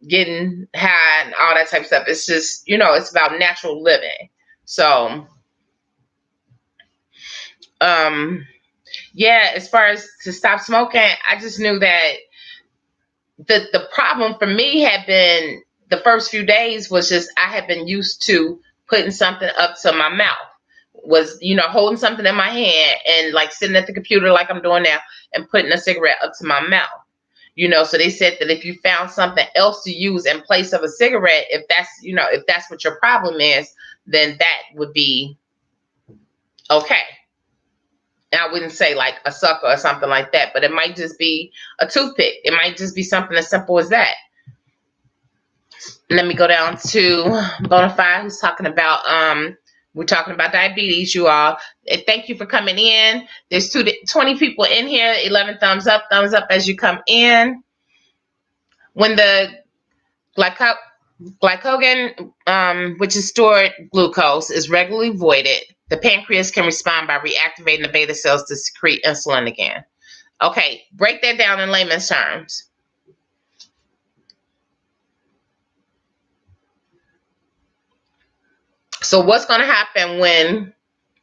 getting high and all that type of stuff. It's just, it's about natural living. So, yeah, as far as to stop smoking, I just knew that the problem for me had been the first few days was just I had been used to putting something up to my mouth. Was, holding something in my hand and like sitting at the computer like I'm doing now and putting a cigarette up to my mouth. So they said that if you found something else to use in place of a cigarette, if that's what your problem is, then that would be okay. And I wouldn't say like a sucker or something like that, but it might just be a toothpick. It might just be something as simple as that. Let me go down to Bonafide, who's talking about we're talking about diabetes, you all. Thank you for coming in. There's 20 people in here. 11 thumbs up as you come in. When the glycogen, which is stored glucose, is regularly voided, the pancreas can respond by reactivating the beta cells to secrete insulin again. Okay, break that down in layman's terms. So what's going to happen when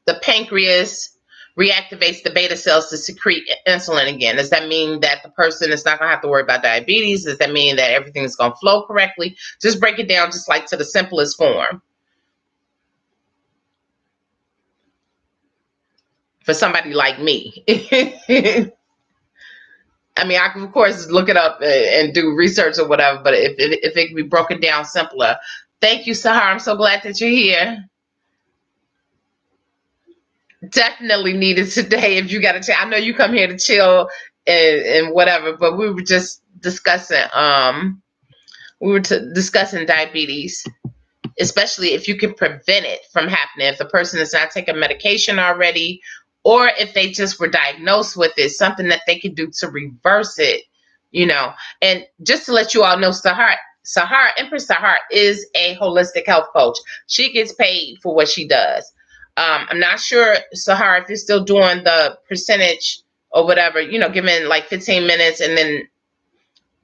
the pancreas reactivates the beta cells to secrete insulin again? Does that mean that the person is not going to have to worry about diabetes? Does that mean that everything is going to flow correctly? Just break it down just like to the simplest form. For somebody like me. I mean, I can, of course, look it up and do research or whatever, but if it can be broken down simpler. Thank you, Sahar. I'm so glad that you're here. Definitely needed today. If you got to chill, I know you come here to chill and whatever, but we were just discussing. Discussing diabetes, especially if you can prevent it from happening. If the person is not taking medication already, or if they just were diagnosed with it, something that they can do to reverse it. And just to let you all know, Empress Sahar is a holistic health coach. She gets paid for what she does. I'm not sure, Sahar, if you're still doing the percentage or whatever, giving like 15 minutes and then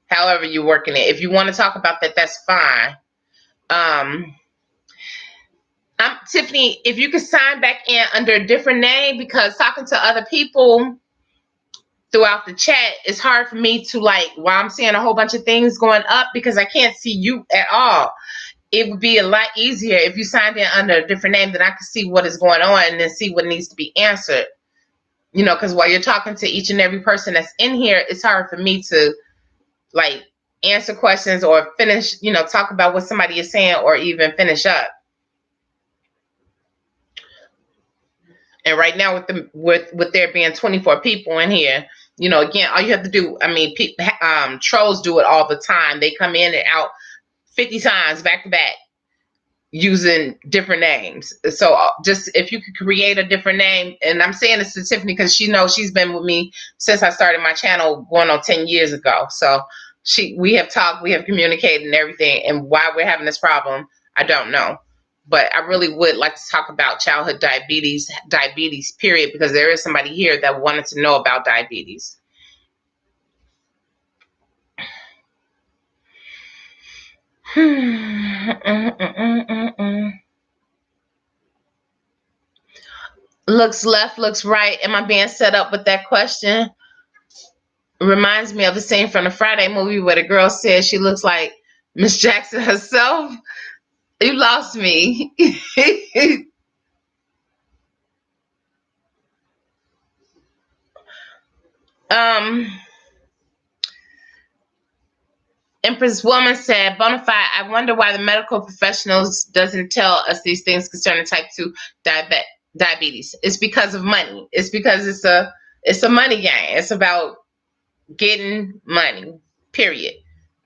however you're working it. If you want to talk about that, that's fine. Um, Tiffany, if you could sign back in under a different name, because talking to other people throughout the chat, it's hard for me to, like, while I'm seeing a whole bunch of things going up, because I can't see you at all. It would be a lot easier if you signed in under a different name, then I could see what is going on and then see what needs to be answered. You know, because while you're talking to each and every person that's in here, it's hard for me to, like, answer questions or finish, talk about what somebody is saying or even finish up. And right now, with there being 24 people in here, again, all you have to do, trolls do it all the time. They come in and out 50 times back to back using different names. So just if you could create a different name, and I'm saying this to Tiffany because she knows she's been with me since I started my channel going on 10 years ago. So we have talked, we have communicated and everything, and why we're having this problem, I don't know. But I really would like to talk about childhood diabetes, period, because there is somebody here that wanted to know about diabetes. Looks left, looks right. Am I being set up with that question? Reminds me of the scene from the Friday movie where the girl says she looks like Miss Jackson herself. You lost me. Empress Woman said, Bonafide, I wonder why the medical professionals doesn't tell us these things concerning type 2 diabetes. It's because of money. It's because it's a money game. It's about getting money, period.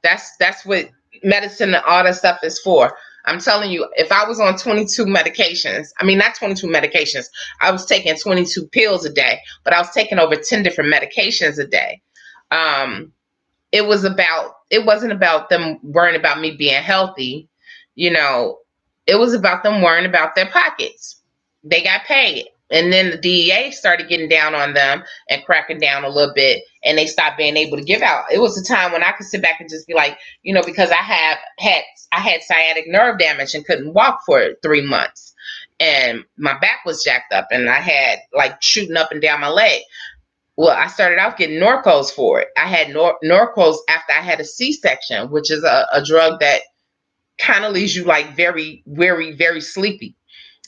That's what medicine and all that stuff is for. I'm telling you, if I was on 22 medications, not 22 medications, I was taking 22 pills a day, but I was taking over 10 different medications a day. It wasn't about them worrying about me being healthy. It was about them worrying about their pockets. They got paid. And then the DEA started getting down on them and cracking down a little bit, and they stopped being able to give out. It was a time when I could sit back and just be like, because I had sciatic nerve damage and couldn't walk for 3 months, and my back was jacked up, and I had like shooting up and down my leg. Well, I started out getting Norcos for it. I had Norcos after I had a C-section, which is a drug that kind of leaves you like very, very, very sleepy.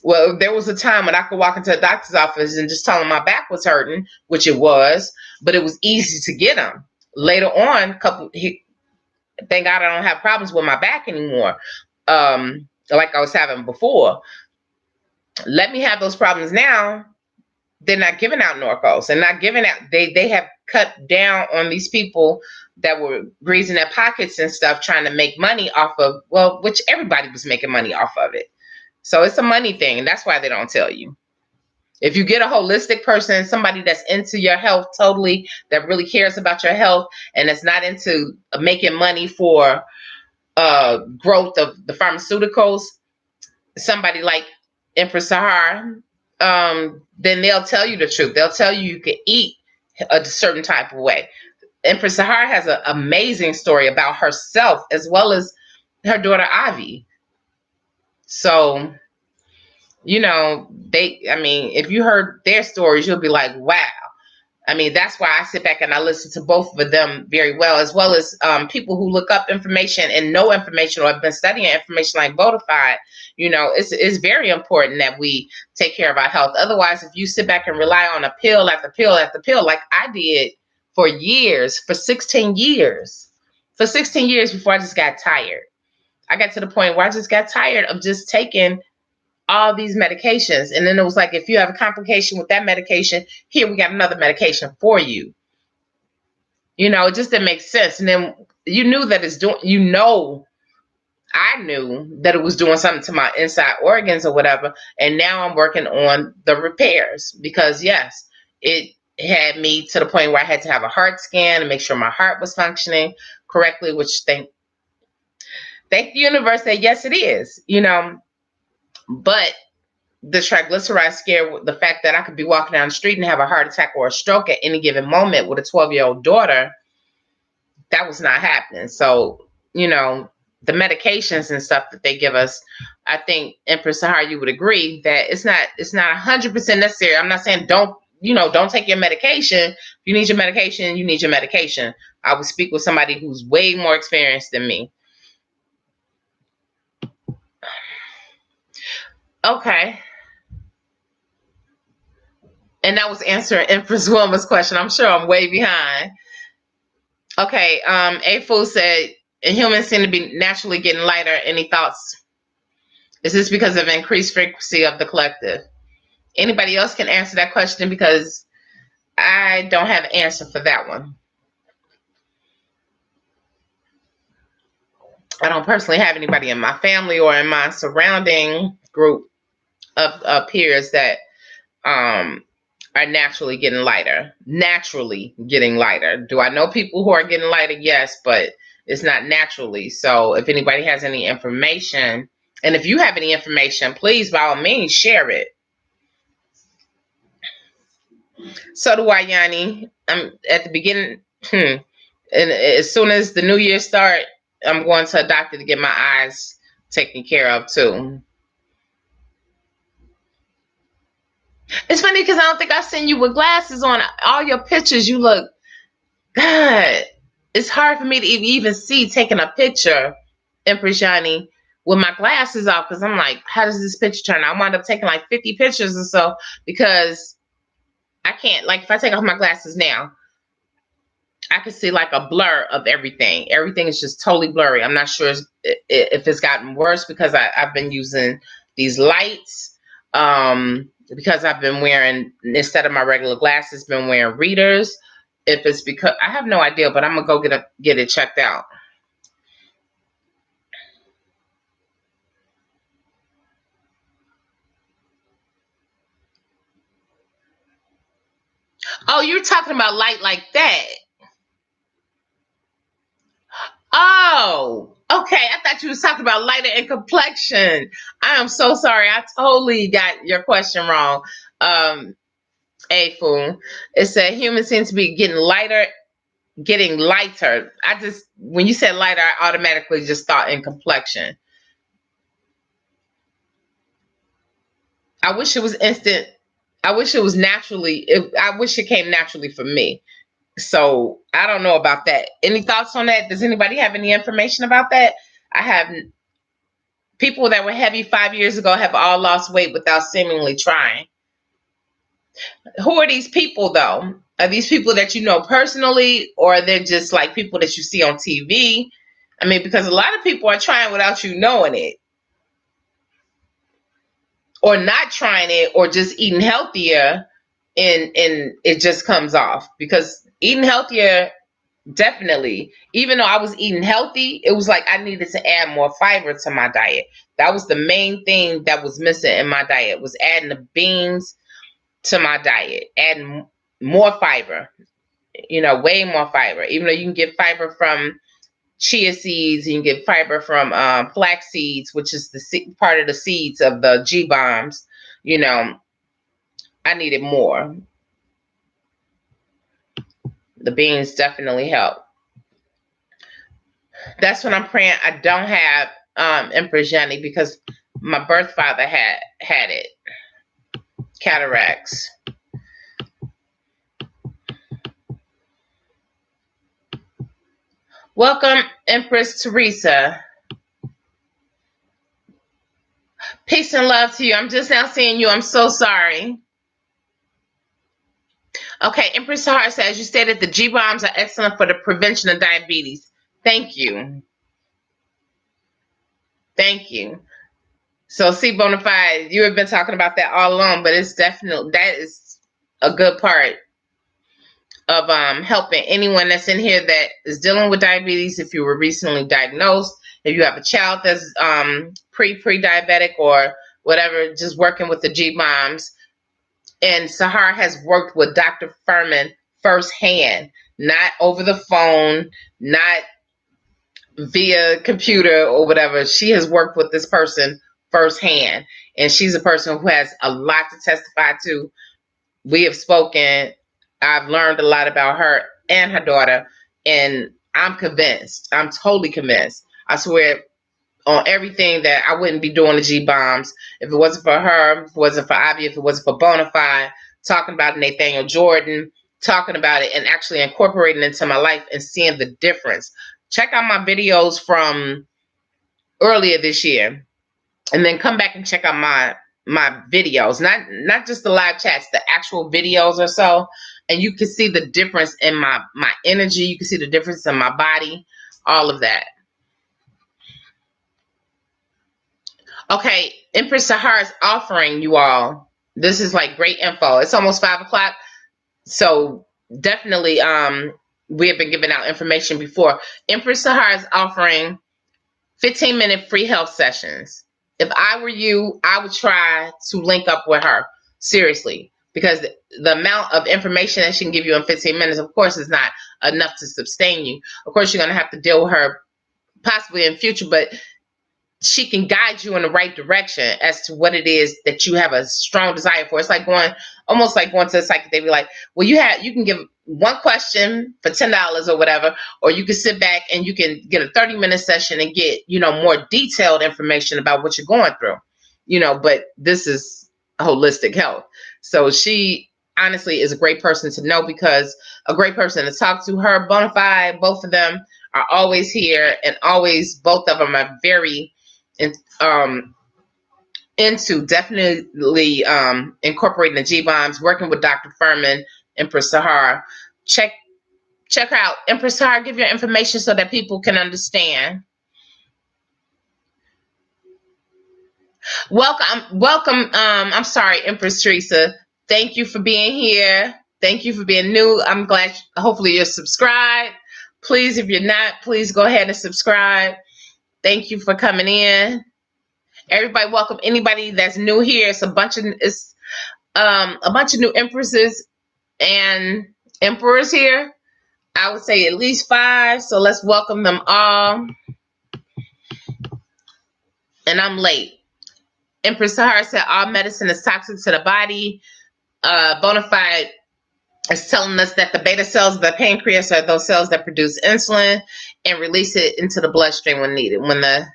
Well, there was a time when I could walk into a doctor's office and just tell them my back was hurting, which it was, but it was easy to get them. Later on, thank God I don't have problems with my back anymore, like I was having before. Let me have those problems now. They're not giving out Norcos and not giving out. They have cut down on these people that were greasing their pockets and stuff, trying to make money off of, which everybody was making money off of it. So it's a money thing, and that's why they don't tell you. If you get a holistic person, somebody that's into your health totally, that really cares about your health, and that's not into making money for growth of the pharmaceuticals, somebody like Empress Sahar, then they'll tell you the truth. They'll tell you can eat a certain type of way. Empress Sahar has an amazing story about herself as well as her daughter Avi. So, if you heard their stories, you'll be like, wow. That's why I sit back and I listen to both of them very well as people who look up information and know information or have been studying information like Bonafide. It's very important that we take care of our health. Otherwise, if you sit back and rely on a pill after pill after pill, like I did for 16 years before I just got tired. I got to the point where I just got tired of just taking all these medications. And then it was like, if you have a complication with that medication, here we got another medication for you. It just didn't make sense. And then you knew that I knew that it was doing something to my inside organs or whatever. And now I'm working on the repairs because yes, it had me to the point where I had to have a heart scan and make sure my heart was functioning correctly, which thank the universe that yes, it is, but the triglyceride scare, the fact that I could be walking down the street and have a heart attack or a stroke at any given moment with a 12-year-old daughter, that was not happening. So, the medications and stuff that they give us, I think Empress Sahara, you would agree that it's not 100% necessary. I'm not saying don't take your medication. If you need your medication, you need your medication. I would speak with somebody who's way more experienced than me. Okay. And that was answering Empress Wilma's question. I'm sure I'm way behind. Okay. A Fool said, humans seem to be naturally getting lighter. Any thoughts? Is this because of increased frequency of the collective? Anybody else can answer that question because I don't have an answer for that one. I don't personally have anybody in my family or in my surrounding group of peers that are naturally getting lighter. Naturally getting lighter. Do I know people who are getting lighter? Yes, but it's not naturally. So if anybody has any information, and if you have any information, please, by all means, share it. So do I, Yanni. I'm at the beginning, and as soon as the new year start, I'm going to a doctor to get my eyes taken care of too. It's funny because I don't think I've seen you with glasses on. All your pictures, you look good. It's hard for me to even see taking a picture, Empress Yanni, with my glasses off because I'm like, how does this picture turn out? I wind up taking like 50 pictures or so because I can't, like if I take off my glasses now, I can see like a blur of everything. Everything is just totally blurry. I'm not sure if it's gotten worse because I've been using these lights. Because I've been wearing, instead of my regular glasses, been wearing readers. If it's because, I have no idea, but I'm gonna go get it checked out. Oh, you're talking about light like that. Oh, okay. I thought you was talking about lighter in complexion. I am so sorry. I totally got your question wrong. A Fool. It said humans seem to be getting lighter. When you said lighter, I automatically just thought in complexion. I wish it was instant. I wish it was naturally. I wish it came naturally for me. So I don't know about that. Any thoughts on that? Does anybody have any information about that? I have people that were heavy 5 years ago have all lost weight without seemingly trying. Who are these people though? Are these people that you know personally, or are they just like people that you see on TV? I mean, because a lot of people are trying without you knowing it, or not trying it, or just eating healthier, and it just comes off. Because eating healthier, definitely, even though I was eating healthy, it was like I needed to add more fiber to my diet. That was the main thing that was missing in my diet, was adding the beans to my diet, adding more fiber, way more fiber. Even though you can get fiber from chia seeds, you can get fiber from flax seeds, which is the part of the seeds of the G bombs. I needed more. The beans definitely help. That's what I'm praying I don't have Empress Jenny, because my birth father had it. Cataracts. Welcome, Empress Teresa. Peace and love to you. I'm just now seeing you. I'm so sorry. Okay, Empress Sahara says, you stated the G-bombs are excellent for the prevention of diabetes. Thank you. Thank you. So, see, Bonafide, you have been talking about that all along, but it's definitely, that is a good part of helping anyone that's in here that is dealing with diabetes. If you were recently diagnosed, if you have a child that's pre-diabetic or whatever, just working with the G-bombs. And Sahara has worked with Dr. Furman firsthand, not over the phone, not via computer or whatever. She has worked with this person firsthand, and she's a person who has a lot to testify to. We have spoken. I've learned a lot about her and her daughter, and I'm convinced. I'm totally convinced. I swear, on everything that I wouldn't be doing the G bombs if it wasn't for her, if it wasn't for Ivy, if it wasn't for Bonafide, talking about Nathaniel Jordan, talking about it and actually incorporating it into my life and seeing the difference. Check out my videos from earlier this year, and then come back and check out my videos, not just the live chats, the actual videos or so, and you can see the difference in my energy. You can see the difference in my body, all of that. Okay, Empress Sahara's offering, you all. This is like great info. It's almost 5 o'clock, so definitely we have been giving out information before. Empress Sahara's offering 15-minute free health sessions. If I were you, I would try to link up with her, seriously, because the amount of information that she can give you in 15 minutes, of course, is not enough to sustain you. Of course, you're going to have to deal with her possibly in future, but she can guide you in the right direction as to what it is that you have a strong desire for. It's like almost like going to a psychic. They be like, well, you can give one question for $10 or whatever, or you can sit back and you can get a 30-minute session and get, more detailed information about what you're going through, but this is holistic health. So she honestly is a great person to know, because a great person to talk to. Her, Bonafide, both of them are always here, and always both of them are very into definitely incorporating the G-bombs, working with Dr. Furman, Empress Sahara. Check her out. Empress Sahara, give your information so that people can understand. Welcome. I'm sorry, Empress Teresa. Thank you for being here. Thank you for being new. I'm glad. Hopefully you're subscribed. Please, if you're not, please go ahead and subscribe. Thank you for coming in. Everybody, welcome. Anybody that's new here, it's a bunch of new empresses and emperors here. I would say at least 5. So let's welcome them all. And I'm late. Empress Sahara said all medicine is toxic to the body. Bonafide is telling us that the beta cells of the pancreas are those cells that produce insulin and release it into the bloodstream when needed. When the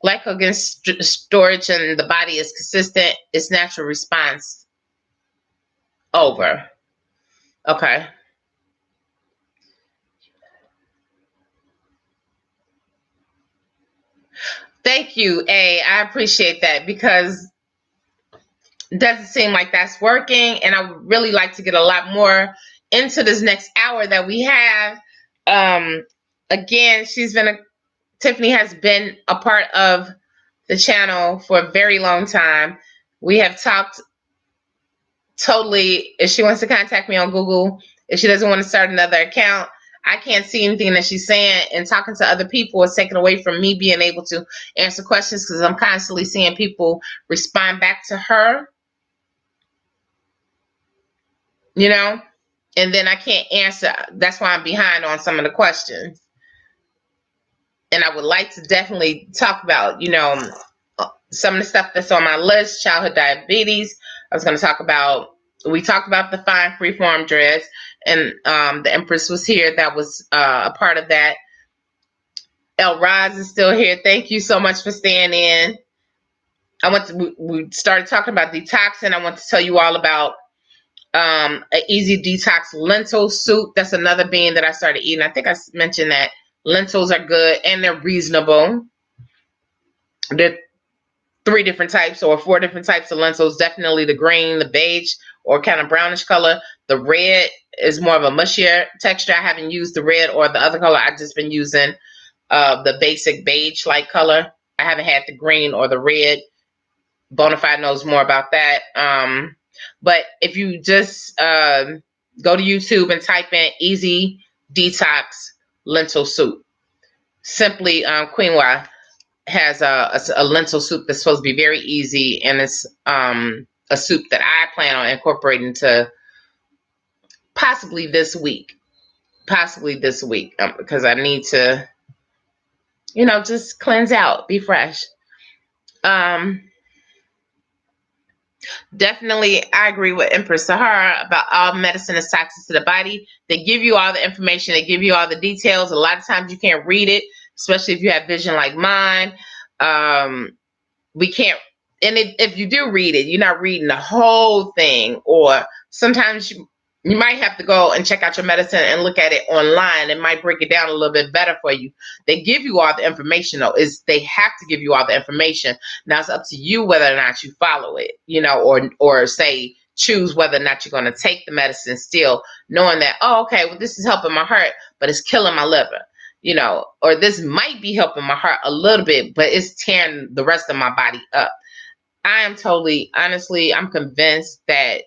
glycogen storage in the body is consistent, its natural response over. Okay. Thank you, A. I appreciate that, because it doesn't seem like that's working, and I would really like to get a lot more into this next hour that we have. Again, Tiffany has been a part of the channel for a very long time. We have talked totally. If she wants to contact me on Google, if she doesn't want to start another account, I can't see anything that she's saying, and talking to other people is taken away from me being able to answer questions, because I'm constantly seeing people respond back to her, and then I can't answer. That's why I'm behind on some of the questions. And I would like to definitely talk about, some of the stuff that's on my list. Childhood diabetes. We talked about the fine freeform dreads, and the Empress was here. That was a part of that. El Raz is still here. Thank you so much for staying in. We started talking about detoxing. I want to tell you all about an easy detox lentil soup. That's another bean that I started eating. I think I mentioned that lentils are good and they're reasonable. There are 3 different types or 4 different types of lentils. Definitely the green, the beige, or kind of brownish color. The red is more of a mushier texture. I haven't used the red or the other color. I've just been using the basic beige-like color. I haven't had the green or the red. Bonafide knows more about that. But if you just go to YouTube and type in easy detox lentil soup, simply Quinoa has a lentil soup that's supposed to be very easy, and it's a soup that I plan on incorporating to possibly this week, because I need to, just cleanse out, be fresh. Definitely, I agree with Empress Sahara about all medicine is toxic to the body. They give you all the information. They give you all the details. A lot of times you can't read it. especially if you have vision like mine. We can't, and if you do read it, you're not reading the whole thing, or sometimes you might have to go and check out your medicine and look at it online. It might break it down a little bit better for you. They give you all the information, though. They have to give you all the information. Now it's up to you whether or not you follow it, or say choose whether or not you're going to take the medicine still, knowing that, oh, okay, well, this is helping my heart, but it's killing my liver. Or this might be helping my heart a little bit, but it's tearing the rest of my body up. I am honestly, I'm convinced that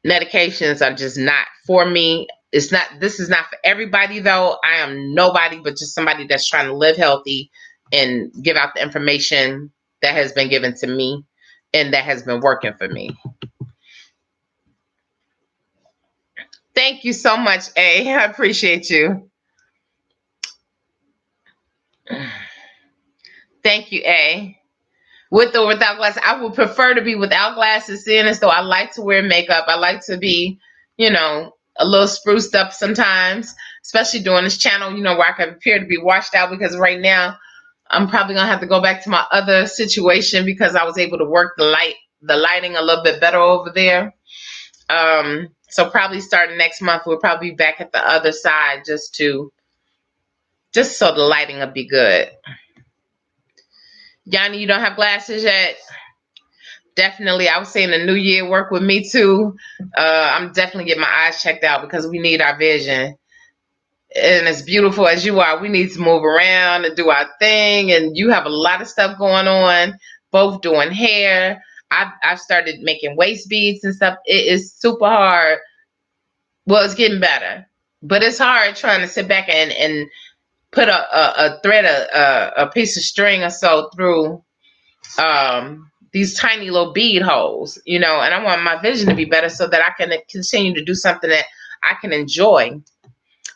medications are just not for me. This is not for everybody, though. I am nobody but just somebody that's trying to live healthy and give out the information that has been given to me and that has been working for me. Thank you so much, A. I appreciate you. Thank you, A. With or without glasses, I would prefer to be without glasses, seeing as though I like to wear makeup. I like to be, a little spruced up sometimes, especially during this channel, where I can appear to be washed out, because right now I'm probably going to have to go back to my other situation because I was able to work the lighting a little bit better over there. So probably starting next month, we'll probably be back at the other side just so the lighting will be good. Yanni, you don't have glasses yet? Definitely. I was saying the new year work with me too. I'm definitely getting my eyes checked out because we need our vision. And as beautiful as you are, we need to move around and do our thing. And you have a lot of stuff going on, both doing hair. I've started making waist beads and stuff. It is super hard. Well, it's getting better, but it's hard trying to sit back and put a thread, a piece of string or so through these tiny little bead holes, and I want my vision to be better so that I can continue to do something that I can enjoy.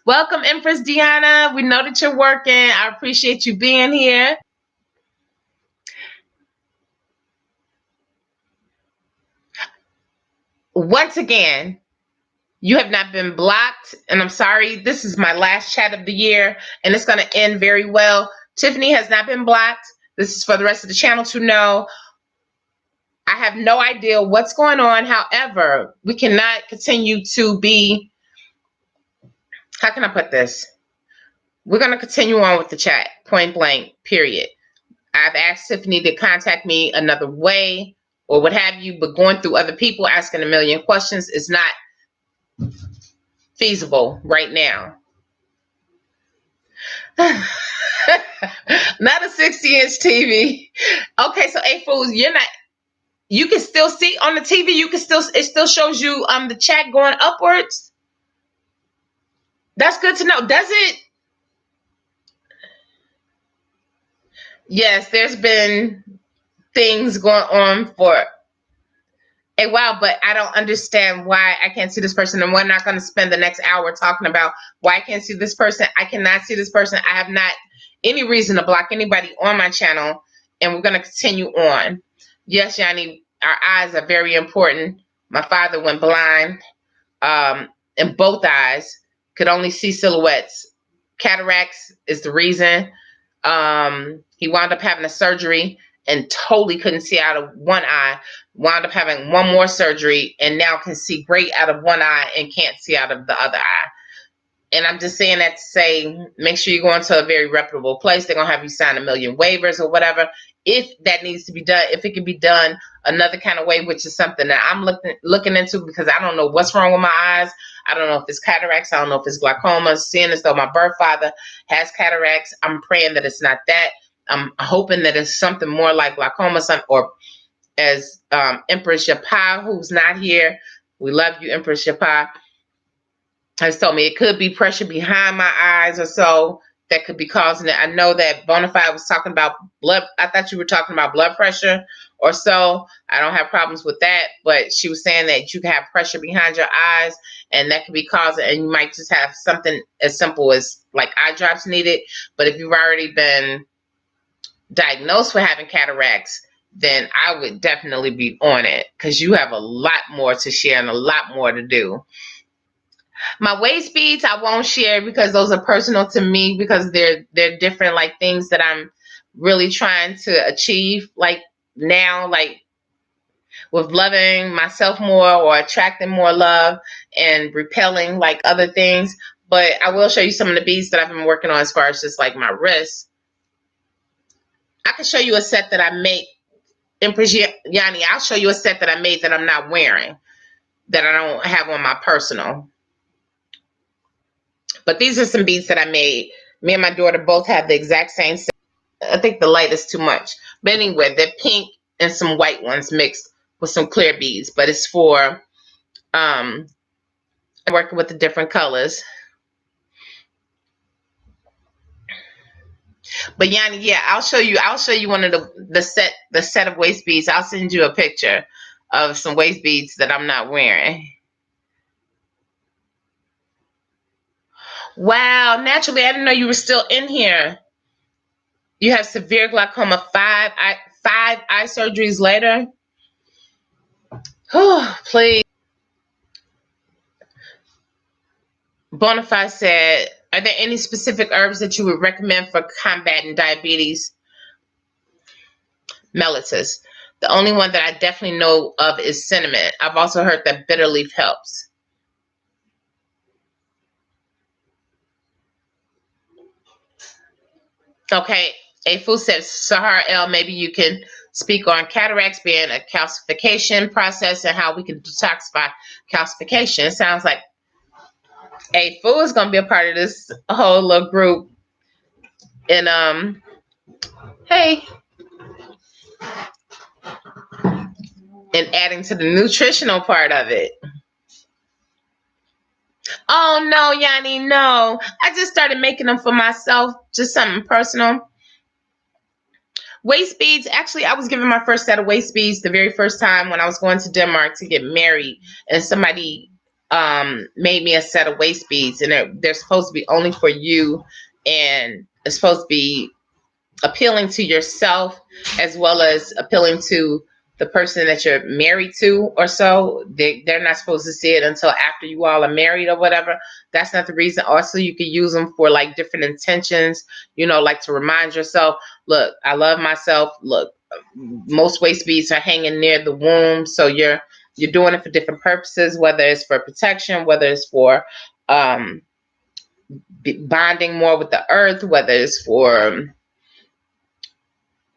Welcome, Empress Deanna. We know that you're working. I appreciate you being here. Once again, you have not been blocked, and I'm sorry. This is my last chat of the year, and it's going to end very well. Tiffany has not been blocked. This is for the rest of the channel to know. I have no idea what's going on. However, we cannot continue to be, how can I put this? We're going to continue on with the chat, point blank, period. I've asked Tiffany to contact me another way or what have you, but going through other people, asking a million questions is not feasible right now. Not a 60-inch TV. Okay, so A-Fools, you can still see on the TV, it still shows you the chat going upwards. That's good to know. Does it? Yes, there's been things going on for a while, but I don't understand why I can't see this person, and we're not going to spend the next hour talking about why I can't see this person. I cannot see this person. I have not any reason to block anybody on my channel, and we're going to continue on. Yes, Yanni, our eyes are very important. My father went blind in both eyes, could only see silhouettes. Cataracts is the reason. He wound up having a surgery and totally couldn't see out of one eye. Wound up having one more surgery and now can see great out of one eye and can't see out of the other eye. And I'm just saying that to say, make sure you go into a very reputable place. They're going to have you sign a million waivers or whatever. If that needs to be done, if it can be done another kind of way, which is something that I'm looking into, because I don't know what's wrong with my eyes. I don't know if it's cataracts. I don't know if it's glaucoma. Seeing as though my birth father has cataracts, I'm praying that it's not that. I'm hoping that it's something more like glaucoma, or as Empress Yapa, who's not here. We love you, Empress Yapa, has told me it could be pressure behind my eyes or so that could be causing it. I know that Bonafide was talking about blood. I thought you were talking about blood pressure or so. I don't have problems with that, but she was saying that you can have pressure behind your eyes and that could be causing, and you might just have something as simple as like eye drops needed. But if you've already been diagnosed with having cataracts, then I would definitely be on it, because you have a lot more to share and a lot more to do. My waist beads I won't share because those are personal to me, because they're different, like things that I'm really trying to achieve, like now, like with loving myself more or attracting more love and repelling like other things. But I will show you some of the beads that I've been working on as far as just like my wrists. I can show you a set that I made. Empress Yanni, I'll show you a set that I made that I'm not wearing, that I don't have on my personal. But these are some beads that I made. Me and my daughter both have the exact same set. I think the light is too much. But anyway, they're pink and some white ones mixed with some clear beads. But it's for working with the different colors. But Yanni, yeah, I'll show you one of the set of waist beads. I'll send you a picture of some waist beads that I'm not wearing. Wow, naturally, I didn't know you were still in here. You have severe glaucoma, five eye surgeries later. Oh, please. Bonafide said, are there any specific herbs that you would recommend for combating diabetes mellitus? The only one that I definitely know of is cinnamon. I've also heard that bitter leaf helps. Okay, Afu says, Sahar L, maybe you can speak on cataracts being a calcification process and how we can detoxify calcification. It sounds like Afu is going to be a part of this whole little group. And hey, and adding to the nutritional part of it. Oh no, Yanni, no. I just started making them for myself, just something personal. Waist beads, actually, I was given my first set of waist beads the very first time when I was going to Denmark to get married, and somebody made me a set of waist beads, and they're supposed to be only for you, and it's supposed to be appealing to yourself as well as appealing to the person that you're married to or so. They're not supposed to see it until after you all are married or whatever. That's not the reason. Also, you could use them for like different intentions, like to remind yourself, look, I love myself. Look, most waist beads are hanging near the womb, so you're doing it for different purposes, whether it's for protection, whether it's for bonding more with the earth, whether it's for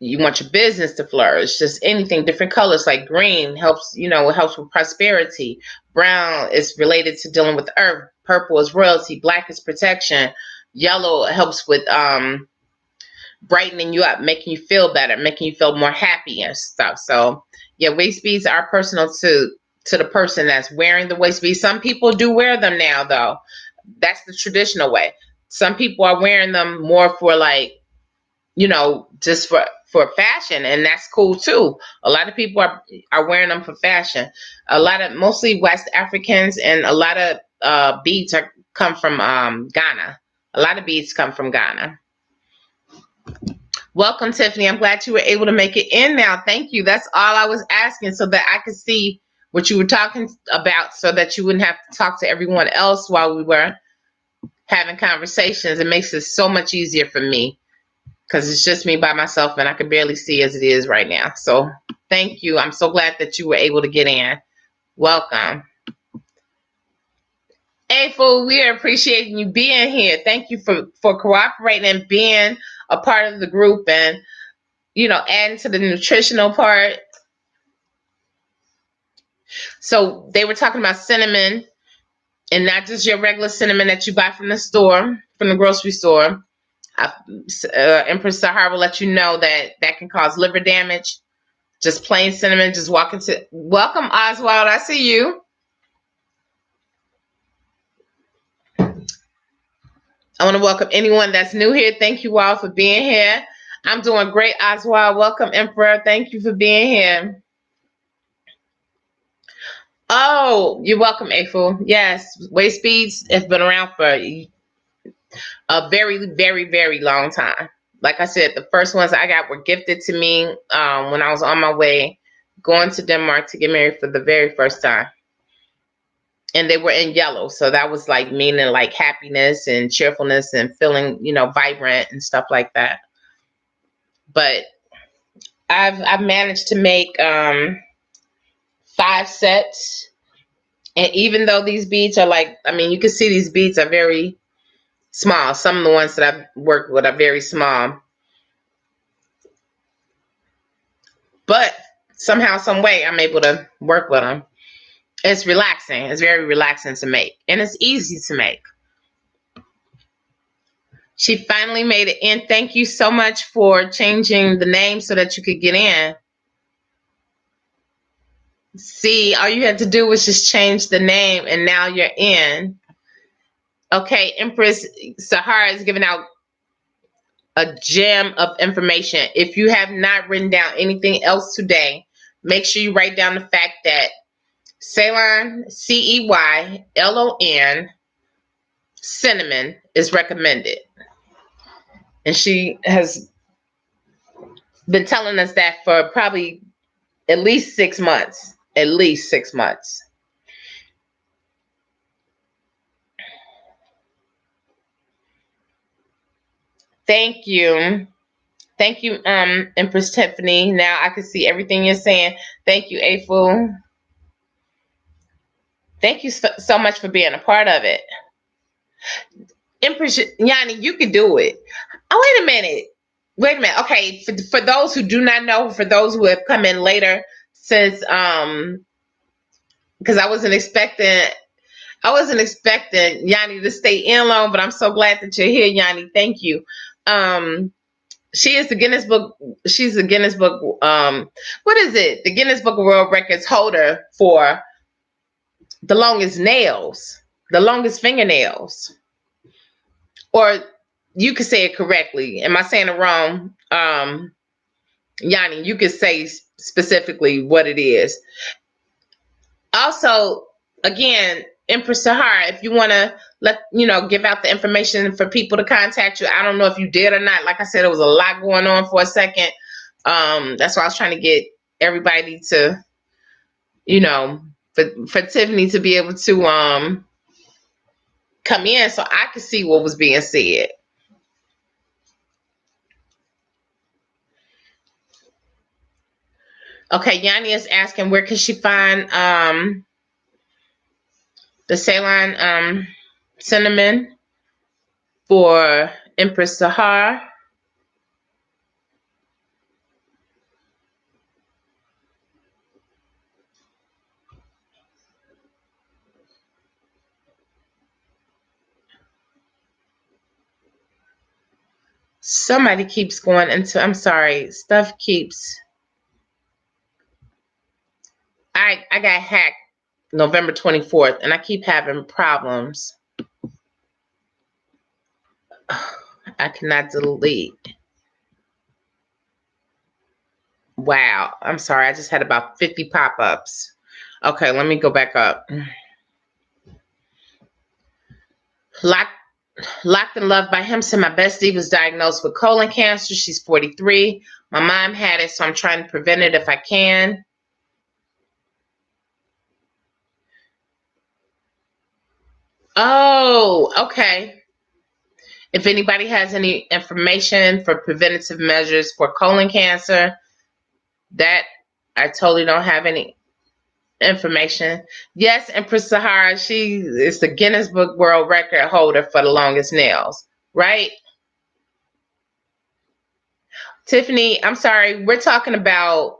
you want your business to flourish, just anything. Different colors like green helps, it helps with prosperity. Brown is related to dealing with the earth. Purple is royalty. Black is protection. Yellow helps with brightening you up, making you feel better, making you feel more happy and stuff. So yeah, waist beads are personal to the person that's wearing the waist beads. Some people do wear them now though. That's the traditional way. Some people are wearing them more for like, just for fashion, and that's cool too. A lot of people are wearing them for fashion. Mostly West Africans, and a lot of beads come from Ghana. A lot of beads come from Ghana. Welcome, Tiffany. I'm glad you were able to make it in now. Thank you. That's all I was asking, so that I could see what you were talking about, so that you wouldn't have to talk to everyone else while we were having conversations. It makes it so much easier for me, because it's just me by myself and I can barely see as it is right now. So thank you. I'm so glad that you were able to get in. Welcome. Hey, fool, we are appreciating you being here. Thank you for cooperating and being a part of the group, and, adding to the nutritional part. So they were talking about cinnamon, and not just your regular cinnamon that you buy from the store, from the grocery store. Empress Sahar will let you know that can cause liver damage. Just plain cinnamon, just welcome, Oswald, I see you. I want to welcome anyone that's new here. Thank you all for being here. I'm doing great, Oswald. Welcome, Emperor. Thank you for being here. Oh, you're welcome, Afu. Yes, waist beads has been around for a very, very, very long time. Like I said, the first ones I got were gifted to me when I was on my way going to Denmark to get married for the very first time. and they were in yellow. So that was like meaning like happiness and cheerfulness and feeling, vibrant and stuff like that. But I've managed to make 5 sets. And even though these beads are like, I mean, you can see these beads are very small. Some of the ones that I've worked with are very small. But somehow, some way, I'm able to work with them. It's relaxing. It's very relaxing to make. And it's easy to make. She finally made it in. Thank you so much for changing the name so that you could get in. See, all you had to do was just change the name and now you're in. Okay, Empress Sahara is giving out a gem of information. If you have not written down anything else today, make sure you write down the fact that Ceylon, Ceylon, cinnamon is recommended. And she has been telling us that for probably at least 6 months. At least 6 months. Thank you. Thank you, Empress Tiffany. Now I can see everything you're saying. Thank you, April. Thank you so much for being a part of it. Empress Yanni, you can do it. Oh, wait a minute. Okay, for those who do not know, for those who have come in later, since because I wasn't expecting Yanni to stay in long, but I'm so glad that you're here, Yanni. Thank you. She is the Guinness Book. She's the Guinness Book. What is it? The Guinness Book of World Records holder for the longest nails, the longest fingernails. Or you could say it correctly. Am I saying it wrong? Yanni, you could say specifically what it is. Also, again, Empress Sahara, if you want to give out the information for people to contact you. I don't know if you did or not. Like I said, there was a lot going on for a second. That's why I was trying to get everybody to, for Tiffany to be able to come in so I could see what was being said. Okay, Yanni is asking where can she find the Ceylon cinnamon for Empress Sahara. Somebody keeps going into, I'm sorry, stuff keeps. I got hacked November 24th and I keep having problems. I cannot delete. Wow. I'm sorry. I just had about 50 pop-ups. Okay, let me go back up. Locked in Love by him said my bestie was diagnosed with colon cancer. She's 43. My mom had it, so I'm trying to prevent it if I can. Oh, okay. If anybody has any information for preventative measures for colon cancer, that I totally don't have any information. Yes, Empress Sahara, she is the Guinness Book World Record holder for the longest nails, right? Tiffany, I'm sorry, we're talking about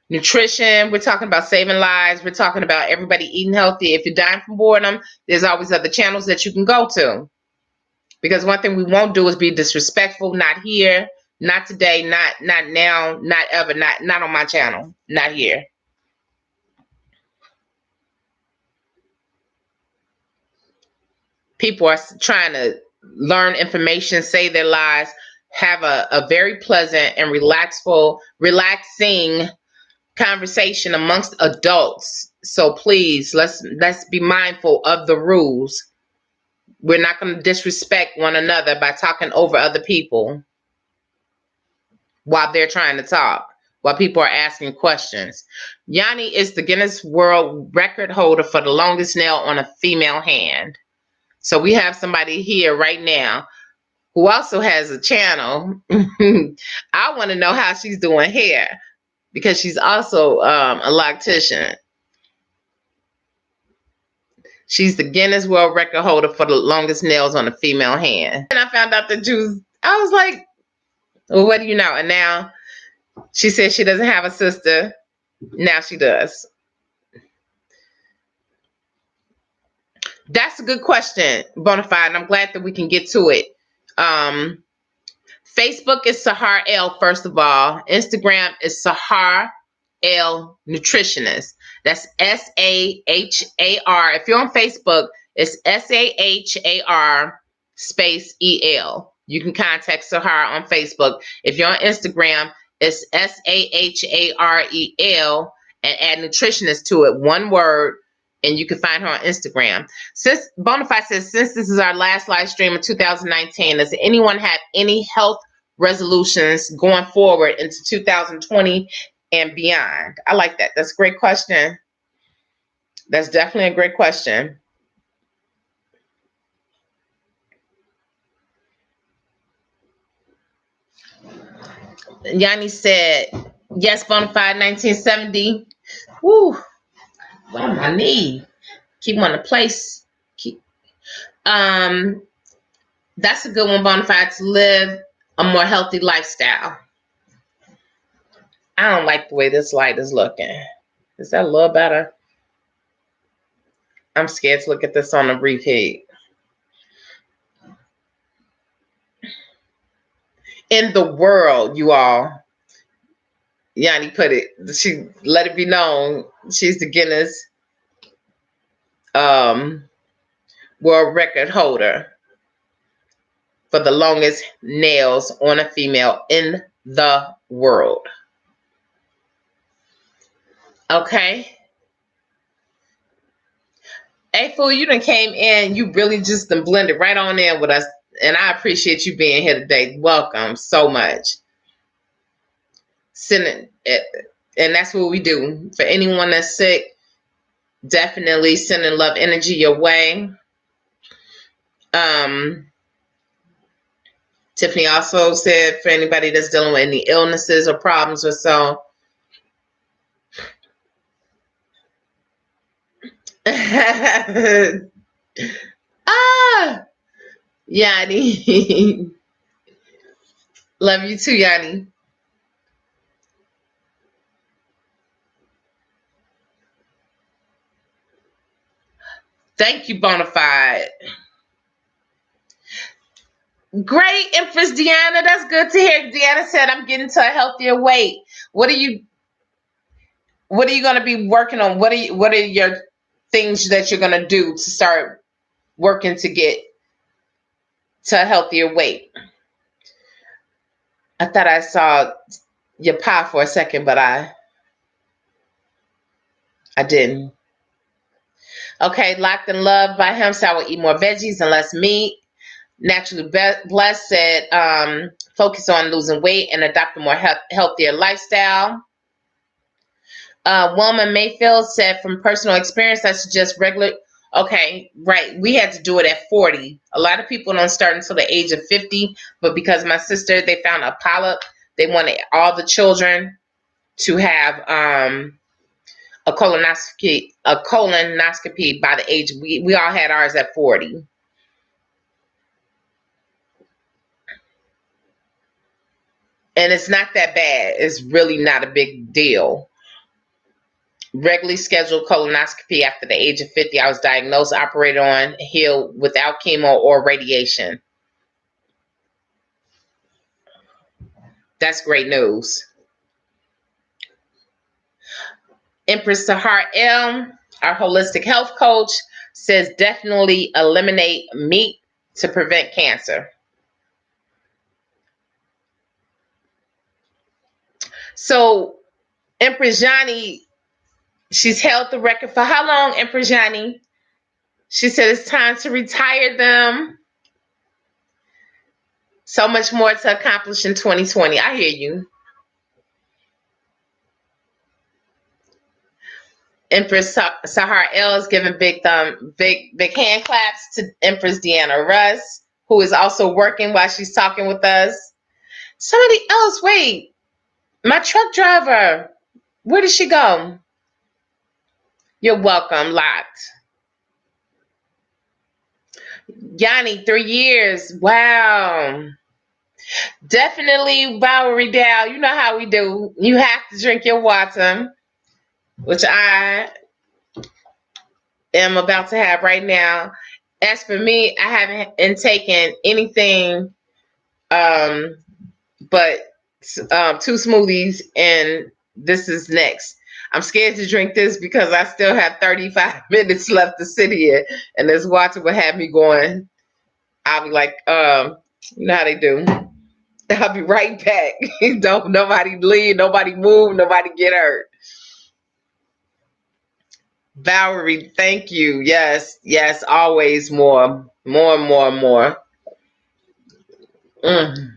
nutrition, we're talking about saving lives, we're talking about everybody eating healthy. If you're dying from boredom, there's always other channels that you can go to. Because one thing we won't do is be disrespectful, not here, not today, not now, not ever, not on my channel, not here. People are trying to learn information, save their lives, have a very pleasant and relaxing conversation amongst adults. So please, let's be mindful of the rules. We're not going to disrespect one another by talking over other people while they're trying to talk. while people are asking questions. Yanni is the Guinness World Record holder for the longest nail on a female hand. So we have somebody here right now who also has a channel. I want to know how she's doing hair because she's also a loctician. She's the Guinness World Record holder for the longest nails on a female hand. And I found out that I was like, well, what do you know? And now she says she doesn't have a sister. Now she does. That's a good question, Bonafide, and I'm glad that we can get to it. Facebook is Sahar L, first of all. Instagram is Sahar L Nutritionist. That's SAHAR. If you're on Facebook, it's SAHAR space EL. You can contact Sahar on Facebook. If you're on Instagram, it's SAHAREL and add nutritionist to it, one word, and you can find her on Instagram. Since Bonafide says, since this is our last live stream of 2019, does anyone have any health resolutions going forward into 2020 and beyond? I like that. That's a great question. That's definitely a great question. Yanni said, yes, Bonafide 1970. Woo. What am I need? Keep on the place. That's a good one, Bonafide, to live a more healthy lifestyle. I don't like the way this light is looking. Is that a little better? I'm scared to look at this on the repeat. In the world, you all. Yanni put it. She let it be known she's the Guinness World Record holder for the longest nails on a female in the world. Okay. Hey, fool, you done came in. You really just done blended right on in with us. And I appreciate you being here today. Welcome so much. Sending it, and that's what we do. For anyone that's sick, definitely sending love energy your way. Tiffany also said for anybody that's dealing with any illnesses or problems or so. Yanni. Love you too, Yanni. Thank you, Bonafide. Great, Empress Deanna. That's good to hear. Deanna said, I'm getting to a healthier weight. What are you going to be working on? What are your things that you're going to do to start working to get to a healthier weight? I thought I saw your pie for a second, but I didn't. Okay, Locked in Love by him, so I will eat more veggies and less meat. Naturally Blessed said, focus on losing weight and adopt a more healthier lifestyle. Wilma Mayfield said, from personal experience, I suggest regular. Okay, right. We had to do it at 40. A lot of people don't start until the age of 50, but because my sister, they found a polyp, they wanted all the children to have a colonoscopy by the age we all had ours at 40. And it's not that bad. It's really not a big deal. Regularly scheduled colonoscopy after the age of 50. I was diagnosed, operated on, healed without chemo or radiation. That's great news. Empress Sahar L, our holistic health coach, says definitely eliminate meat to prevent cancer. So Empress Johnny, she's held the record for how long, Empress Johnny? She said it's time to retire them. So much more to accomplish in 2020. I hear you. Empress Sahar L is giving big hand claps to Empress Deanna Russ, who is also working while she's talking with us. Somebody else, wait, my truck driver, where did she go? You're welcome, locked. Yanni, 3 years. Wow. Definitely, Bowery Dow. You know how we do. You have to drink your water, which I am about to have right now. As for me, I haven't taken anything but 2 smoothies, and this is next. I'm scared to drink this because I still have 35 minutes left to sit here, and this water will have me going. I'll be like, you know how they do. I'll be right back. Don't nobody leave, nobody move, nobody get hurt. Valerie, thank you. Yes, always more. Mm.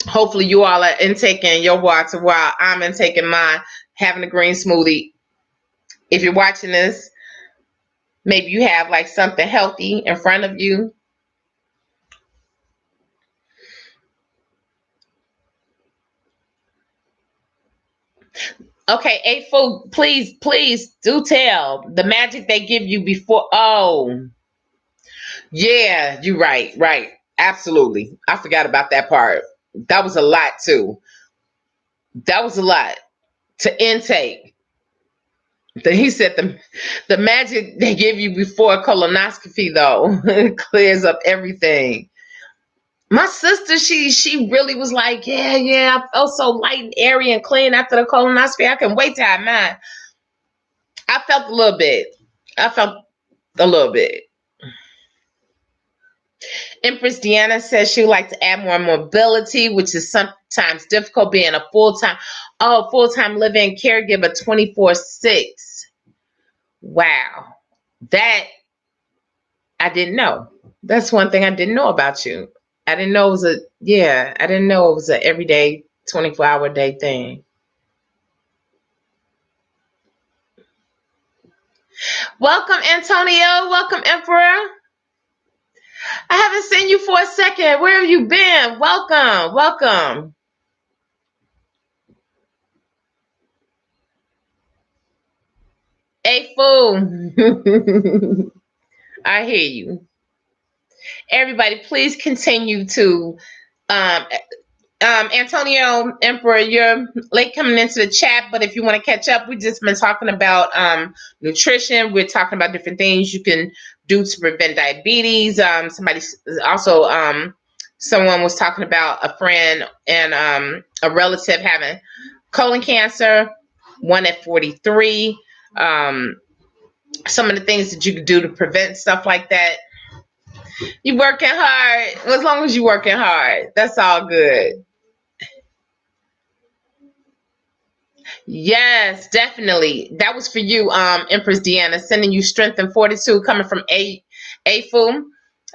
Hopefully you all are intaking your water while I'm intaking mine, having a green smoothie. If you're watching this, maybe you have like something healthy in front of you. Okay, A-Food, please do tell the magic they give you before. Oh, yeah, you're right. Absolutely. I forgot about that part. That was a lot too. That was a lot to intake. He said the magic they give you before colonoscopy though clears up everything. My sister, she really was like, yeah, I felt so light and airy and clean after the colonoscopy. I can wait to have mine. I felt a little bit. Empress Deanna says she would like to add more mobility, which is sometimes difficult being a full-time living caregiver 24/6. Wow. That I didn't know. That's one thing I didn't know about you. I didn't know it was a everyday 24-hour day thing. Welcome, Antonio. Welcome, Emperor. I haven't seen you for a second. Where have you been? Welcome. Hey, fool. I hear you. Everybody, please continue to Antonio, Emperor, you're late coming into the chat, but if you want to catch up, we've just been talking about nutrition. We're talking about different things you can do to prevent diabetes. Someone was talking about a friend and a relative having colon cancer, one at 43. Some of the things that you can do to prevent stuff like that. You working hard. As long as you're working hard, that's all good. Yes, definitely. That was for you, Empress Deanna, sending you strength and fortitude coming from A-Fool.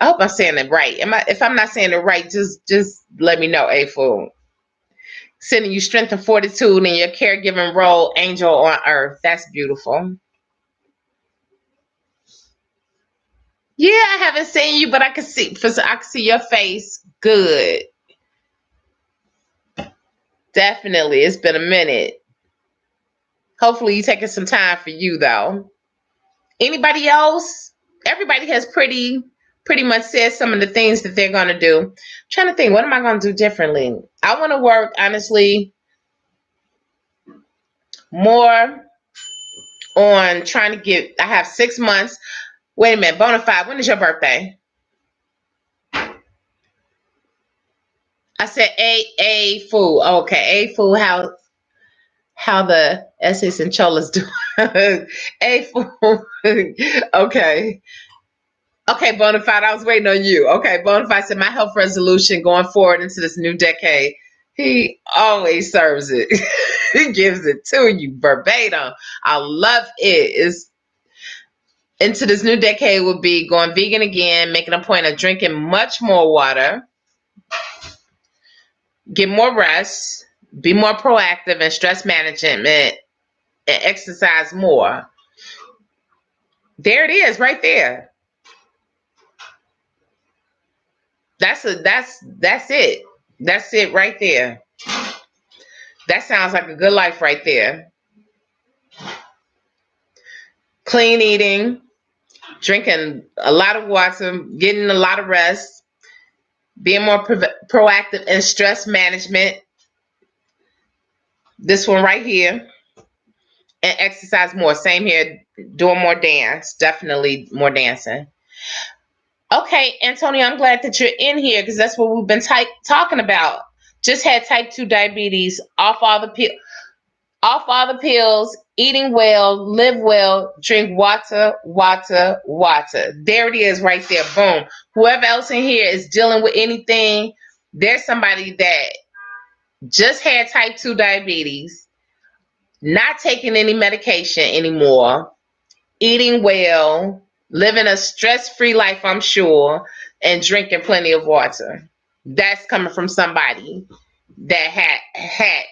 I hope I'm saying it right. If I'm not saying it right, just let me know, A-Fool. Sending you strength and fortitude in your caregiving role, angel on earth. That's beautiful. Yeah, I haven't seen you, but I can see your face. Good. Definitely. It's been a minute. Hopefully you're taking some time for you though. Anybody else? Everybody has pretty much said some of the things that they're going to do. I'm trying to think, what am I going to do differently? I want to work, honestly, more on trying to get, I have 6 months. Wait a minute, Bonafide, when is your birthday? I said A-Fool. Okay, A-Fool, how the Essex and Cholas do. A-Fool. Okay. Okay, Bonafide, I was waiting on you. Okay, Bonafide said, my health resolution going forward into this new decade. He always serves it. He gives it to you verbatim. I love it. It's into this new decade will be going vegan again, making a point of drinking much more water, get more rest, be more proactive in stress management, and exercise more. There it is, right there. That's it. That's it right there. That sounds like a good life right there. Clean eating, drinking a lot of water, getting a lot of rest, being more proactive in stress management. This one right here. And exercise more. Same here. Doing more dance. Definitely more dancing. Okay, Antonio, I'm glad that you're in here because that's what we've been talking about. Just had type 2 diabetes, off all the pills, eating well, live well, drink water, water, water. There it is right there. Boom. Whoever else in here is dealing with anything, there's somebody that just had type 2 diabetes, not taking any medication anymore, eating well, living a stress-free life, I'm sure, and drinking plenty of water. That's coming from somebody that had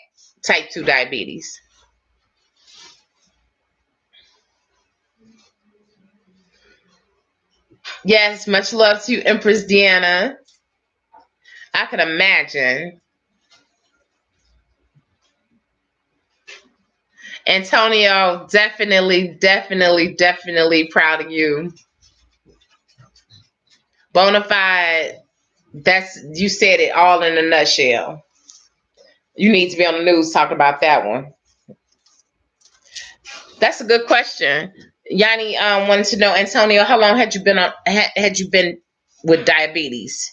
type 2 diabetes. Yes, much love to you, Empress Deanna. I could imagine. Antonio, definitely proud of you. Bonafide, you said it all in a nutshell. You need to be on the news talking about that one. That's a good question. Yanni wanted to know, Antonio, how long had you been with diabetes?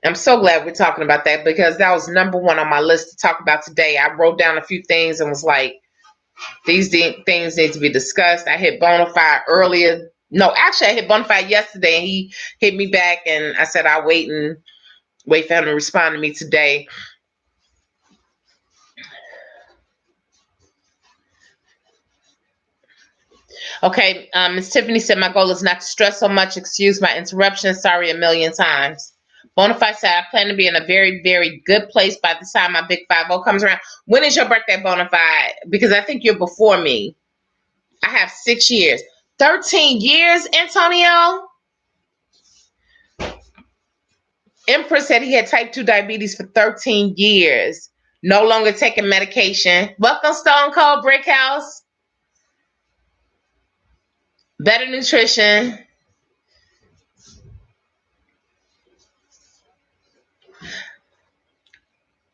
I'm so glad we're talking about that because that was number one on my list to talk about today. I wrote down a few things and was like, things need to be discussed. I hit Bonafide earlier. No, actually, I hit Bonafide yesterday, and he hit me back, and I said I'll wait for him to respond to me today. Okay, Miss Tiffany said my goal is not to stress so much. Excuse my interruption. Sorry a million times. Bonafide said I plan to be in a very, very good place by the time my big 5-0 comes around. When is your birthday, Bonafide? Because I think you're before me. I have 6 years. 13 years, Antonio? Empress said he had type 2 diabetes for 13 years. No longer taking medication. Welcome, Stone Cold Brickhouse. Better nutrition.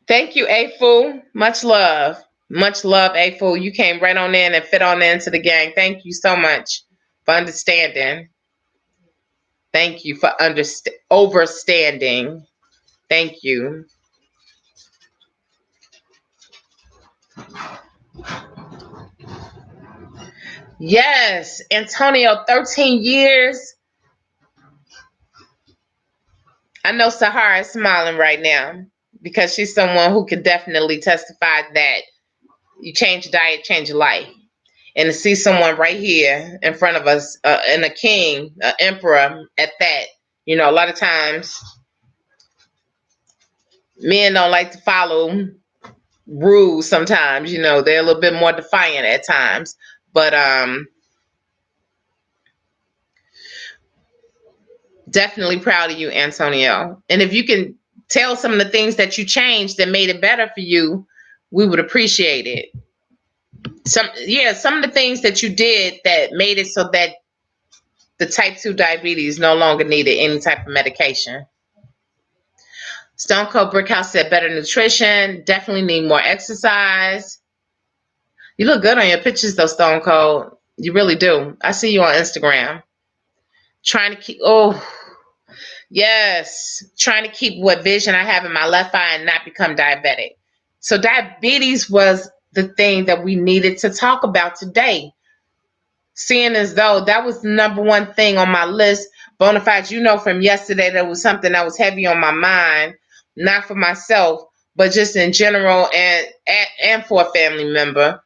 Thank you, A-Fool. Much love. Much love, A-Fool. You came right on in and fit on into the gang. Thank you so much for understanding. Thank you for overstanding. Thank you. Yes, Antonio, 13 years. I know Sahara is smiling right now because she's someone who can definitely testify that you change diet, change your life. And to see someone right here in front of us, and a king, an emperor at that, a lot of times men don't like to follow rules sometimes, they're a little bit more defiant at times. But definitely proud of you, Antonio. And if you can tell some of the things that you changed that made it better for you, we would appreciate it. Some of the things that you did that made it so that the type 2 diabetes no longer needed any type of medication. Stone Cold Brickhouse said better nutrition, definitely need more exercise. You look good on your pictures though, Stone Cold. You really do. I see you on Instagram. Trying to keep what vision I have in my left eye and not become diabetic. So diabetes was the thing that we needed to talk about today. Seeing as though that was the number one thing on my list. Bonafide, from yesterday, that was something that was heavy on my mind, not for myself, but just in general and for a family member,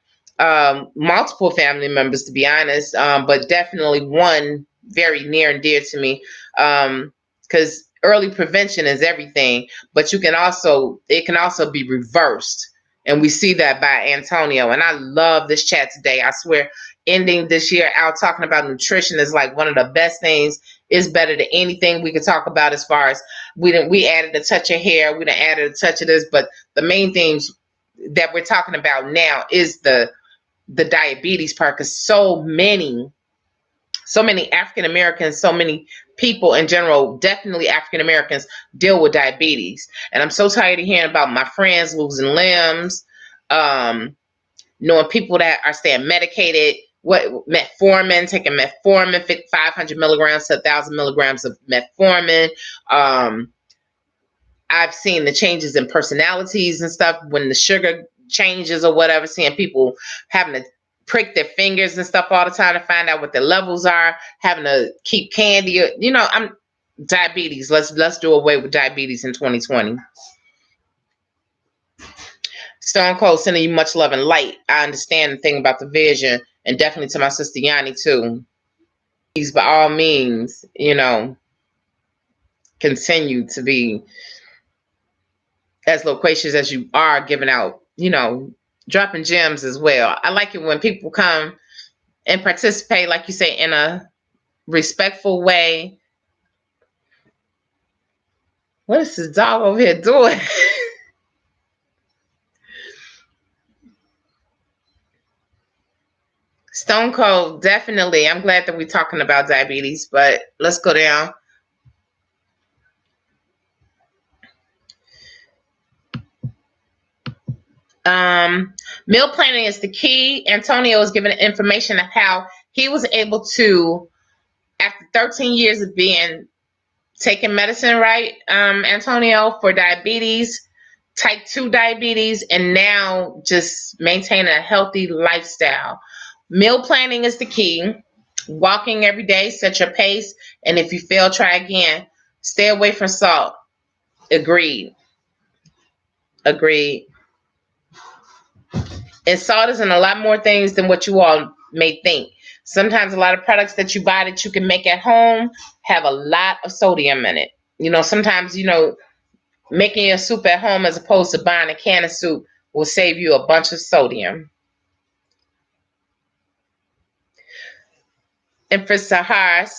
multiple family members, to be honest, but definitely one very near and dear to me, because early prevention is everything, but it can also be reversed. And we see that by Antonio. And I love this chat today. I swear, ending this year out talking about nutrition is like one of the best things. It's better than anything we could talk about as far as we added a touch of hair, we done added a touch of this, but the main things that we're talking about now is the diabetes part, because so many African Americans, so many people in general, definitely African Americans, deal with diabetes. And I'm so tired of hearing about my friends losing limbs, knowing people that are staying medicated, taking metformin, 500 milligrams to 1,000 milligrams of metformin. I've seen the changes in personalities and stuff when the sugar changes or whatever, seeing people having to prick their fingers and stuff all the time to find out what their levels are, having to keep candy. I'm diabetes. Let's do away with diabetes in 2020. Stone Cold, sending you much love and light. I understand the thing about the vision, and definitely to my sister Yanni too. Please, by all means, continue to be as loquacious as you are, giving out, dropping gems as well. I like it when people come and participate, like you say, in a respectful way. What is this dog over here doing? Stone Cold, definitely. I'm glad that we're talking about diabetes, but let's go down. Meal planning is the key. Antonio is giving information of how he was able to, after 13 years of taking medicine, right, Antonio, for diabetes, type 2 diabetes, and now just maintain a healthy lifestyle. Meal planning is the key. Walking every day, set your pace, and if you fail, try again. Stay away from salt. Agreed. And salt is in a lot more things than what you all may think. Sometimes a lot of products that you buy that you can make at home have a lot of sodium in it. Sometimes, making your soup at home as opposed to buying a can of soup will save you a bunch of sodium. Empress Sahar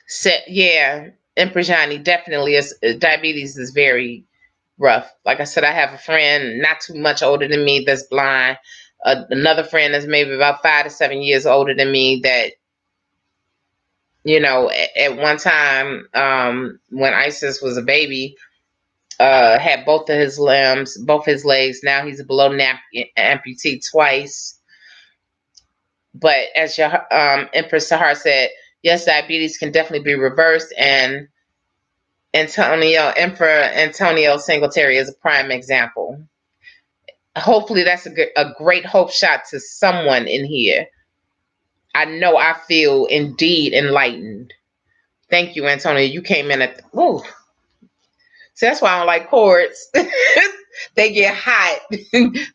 said, yeah, Empress Johnny, definitely diabetes is very rough. Like I said, I have a friend not too much older than me that's blind. Another friend that's maybe about 5 to 7 years older than me that, at one time, when Isis was a baby, had both of his limbs, both his legs. Now he's a below amputee twice. But as your Empress Sahar said, yes, diabetes can definitely be reversed, and Emperor Antonio Singletary is a prime example. Hopefully that's a great hope shot to someone in here. I know I feel indeed enlightened. Thank you, Antonio. You came in at ooh. See, that's why I don't like cords. They get hot.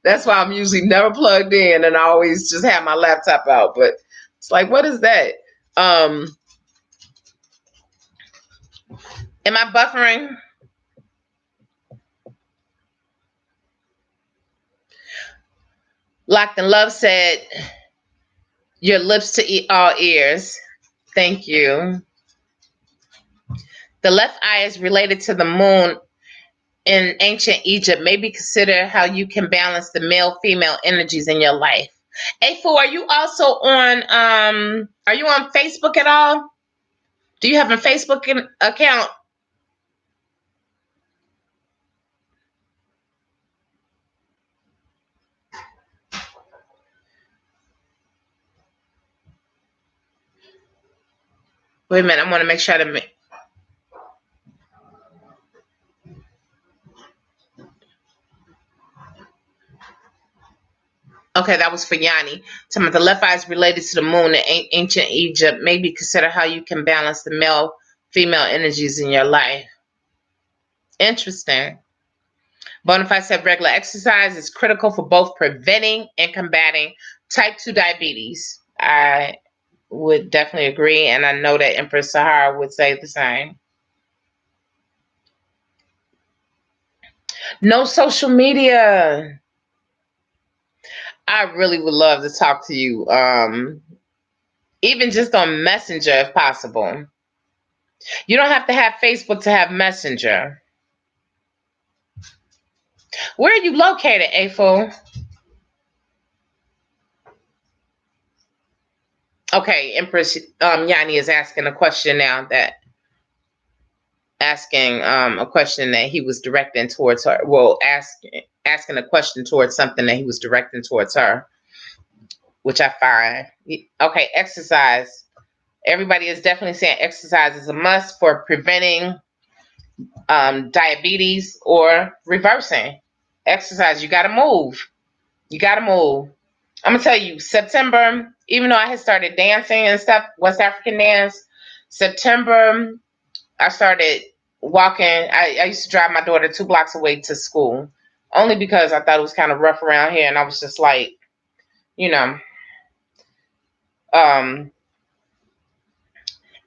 That's why I'm usually never plugged in, and I always just have my laptop out. But it's like, what is that? Am I buffering? Locked in Love said, your lips to all ears. Thank you. The left eye is related to the moon in ancient Egypt. Maybe consider how you can balance the male-female energies in your life. A4, are you also on are you on Facebook at all? Do you have a Facebook account? Wait a minute, I want to make sure to okay, that was for Yanni. Some of the left eye is related to the moon in ancient Egypt. Maybe consider how you can balance the male-female energies in your life. Interesting. Bonafide said regular exercise is critical for both preventing and combating type 2 diabetes. I would definitely agree, and I know that Empress Sahara would say the same. No social media. I really would love to talk to you. Even just on Messenger if possible. You don't have to have Facebook to have Messenger. Where are you located, Afo? Okay, Empress Yanni is asking a question now that asking a question that he was directing towards her. Well, asking a question towards something that he was directing towards her, which I find. Okay, exercise. Everybody is definitely saying exercise is a must for preventing diabetes or reversing. Exercise, you got to move. You got to move. I'm going to tell you, September, even though I had started dancing and stuff, West African dance, September, I started walking. I used to drive my daughter 2 blocks away to school, only because I thought it was kind of rough around here. And I was just like, you know, um,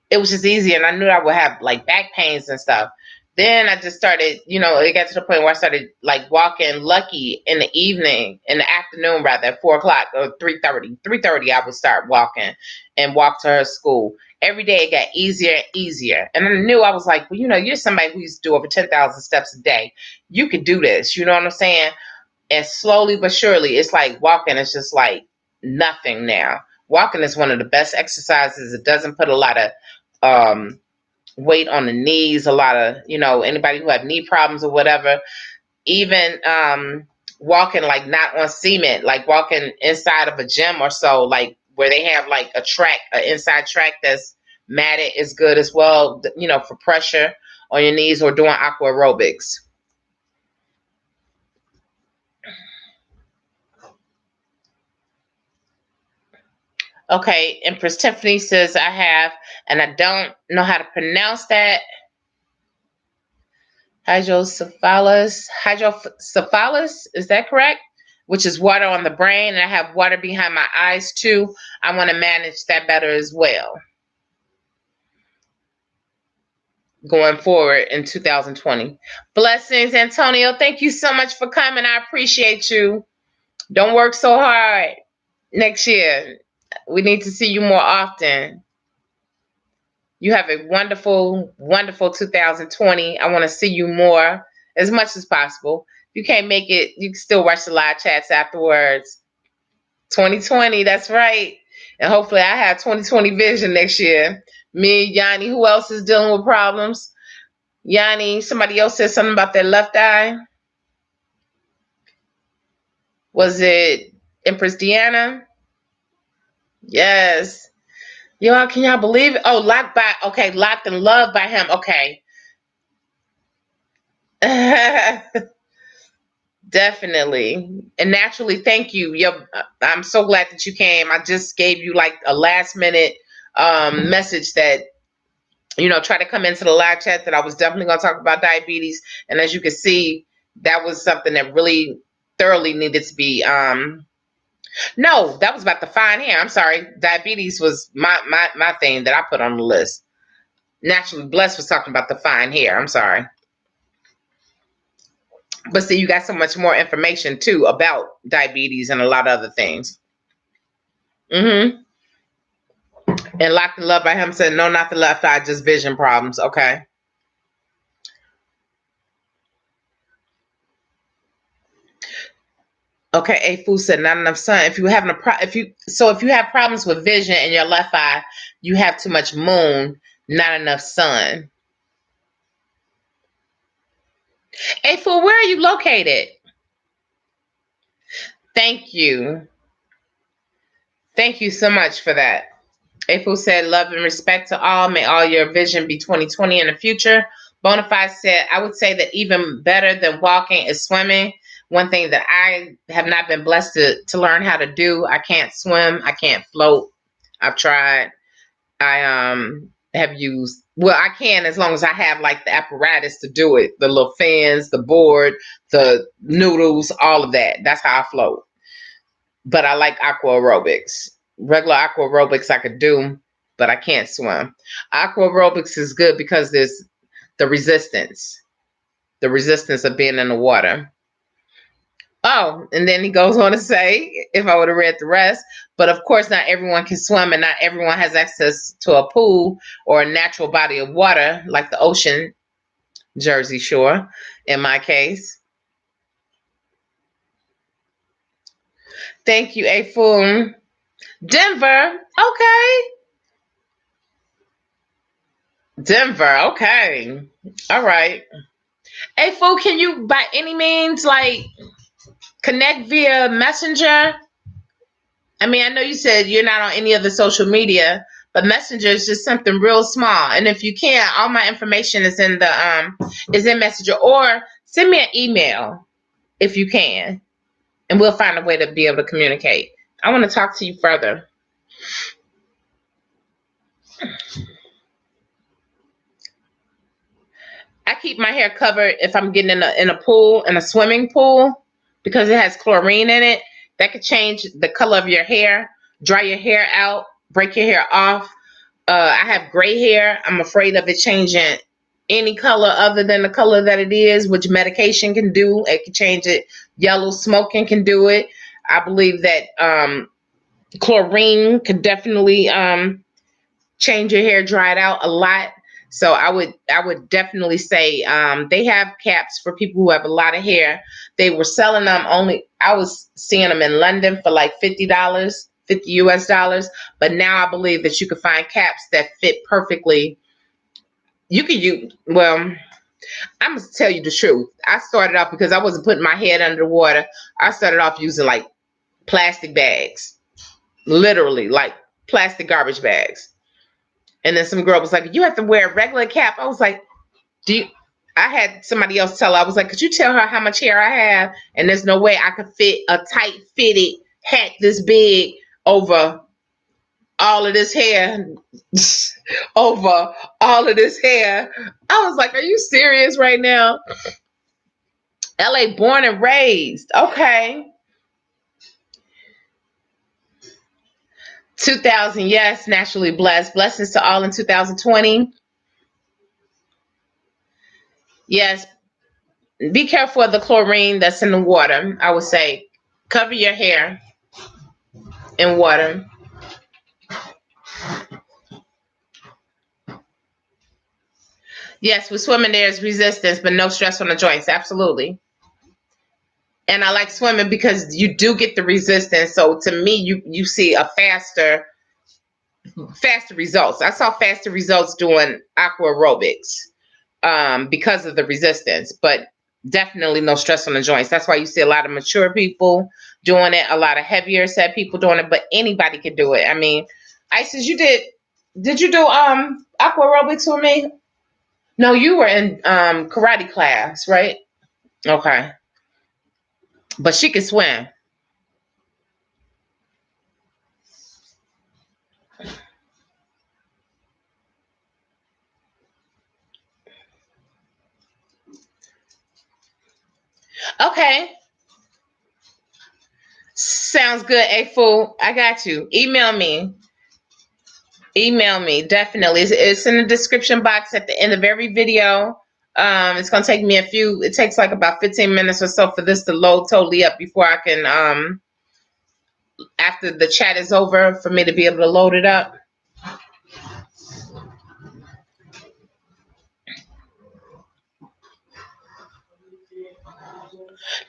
it was just easy, and I knew I would have like back pains and stuff. Then I just started, it got to the point where I started like walking Lucky in the evening, in the afternoon rather, at 4 o'clock or 3:30. 3:30 I would start walking and walk to her school. Every day it got easier and easier. And I knew, I was like, well, you're somebody who used to do over 10,000 steps a day. You could do this, you know what I'm saying? And slowly but surely, it's like walking is just like nothing now. Walking is one of the best exercises. It doesn't put a lot of weight on the knees. A lot of, anybody who have knee problems or whatever, even walking like not on cement, like walking inside of a gym or so, like where they have like a track, an inside track that's matted, is good as well, for pressure on your knees, or doing aqua aerobics. Okay, Empress Tiffany says I have, and I don't know how to pronounce that. Hydrocephalus, is that correct? Which is water on the brain, and I have water behind my eyes too. I want to manage that better as well, going forward in 2020. Blessings, Antonio. Thank you so much for coming. I appreciate you. Don't work so hard next year. We need to see you more often. You have a wonderful, wonderful 2020. I want to see you more as much as possible. If you can't make it, you can still watch the live chats afterwards. 2020, that's right. And hopefully I have 2020 vision next year. Me, Yanni, who else is dealing with problems? Yanni, somebody else said something about their left eye. Was it Empress Deanna? Yes. Y'all, can y'all believe it? Oh, Locked in Love by him. Okay. Definitely. And naturally, thank you. I'm so glad that you came. I just gave you like a last minute message that, try to come into the live chat, that I was definitely going to talk about diabetes. And as you can see, that was something that really thoroughly needed to be. No, that was about the fine hair. I'm sorry. Diabetes was my thing that I put on the list. Naturally Blessed was talking about the fine hair. I'm sorry. But see, you got so much more information too about diabetes and a lot of other things. And Locked in Love by him said, no, not the left eye, just vision problems. Okay. Okay, Afu said not enough sun. If you have problems with vision in your left eye, you have too much moon, not enough sun. Afu, where are you located? Thank you. Thank you so much for that. April said, love and respect to all. May all your vision be 2020 in the future. Bonafide said, I would say that even better than walking is swimming. One thing that I have not been blessed to learn how to do. I can't swim. I can't float. I've tried. I have used, well, I can, as long as I have like the apparatus to do it. The little fins, the board, the noodles, all of that. That's how I float. But I like aqua aerobics. Regular aqua aerobics I could do, but I can't swim. Aqua aerobics is good because there's the resistance. the resistance of being in the water. Oh, and then he goes on to say, if I would have read the rest, but of course, not everyone can swim and not everyone has access to a pool or a natural body of water like the ocean, Jersey Shore, in my case. Thank you, Afun. Denver, okay. Denver, okay. All right. Afun, can you by any means like connect via Messenger? I mean, I know you said you're not on any other social media, but Messenger is just something real small. And if you can, all my information is in the is in Messenger, or send me an email if you can, and we'll find a way to be able to communicate. I want to talk to you further. I keep my hair covered if I'm getting in a pool, in a swimming pool, because it has chlorine in it. That could change the color of your hair, dry your hair out, break your hair off. I have gray hair. I'm afraid of it changing any color other than the color that it is, which medication can do. It can change it. Yellow smoking can do it. I believe that chlorine could definitely change your hair, dry it out a lot. So I would definitely say they have caps for people who have a lot of hair. They were selling them I was seeing them in London for like $50, 50 US dollars. But now I believe that you can find caps that fit perfectly. You could use, well, I'm going to tell you the truth. I started off because I wasn't putting my head under water. I started off using like plastic bags, literally like plastic garbage bags. And then some girl was like, you have to wear a regular cap. I was like, I had somebody else tell her, I was like, could you tell her how much hair I have? And there's no way I could fit a tight fitted hat this big over all of this hair. Over all of this hair. I was like, are you serious right now? LA born and raised. Okay. 2000, yes, naturally blessed. Blessings to all in 2020. Yes, be careful of the chlorine that's in the water. I would say cover your hair in water. Yes, with swimming there's resistance, but no stress on the joints. Absolutely. And I like swimming because you do get the resistance. So to me, you see a faster results. I saw faster results doing aqua aerobics because of the resistance, but definitely no stress on the joints. That's why you see a lot of mature people doing it, a lot of heavier set people doing it, but anybody can do it. I mean, Isis, did you do aqua aerobics with me? No, you were in karate class, right? Okay. But she can swim. Okay. Sounds good. Hey, fool. I got you. Email me. Email me. Definitely. It's in the description box at the end of every video. It's going to take me it takes like about 15 minutes or so for this to load totally up before I can, after the chat is over, for me to be able to load it up.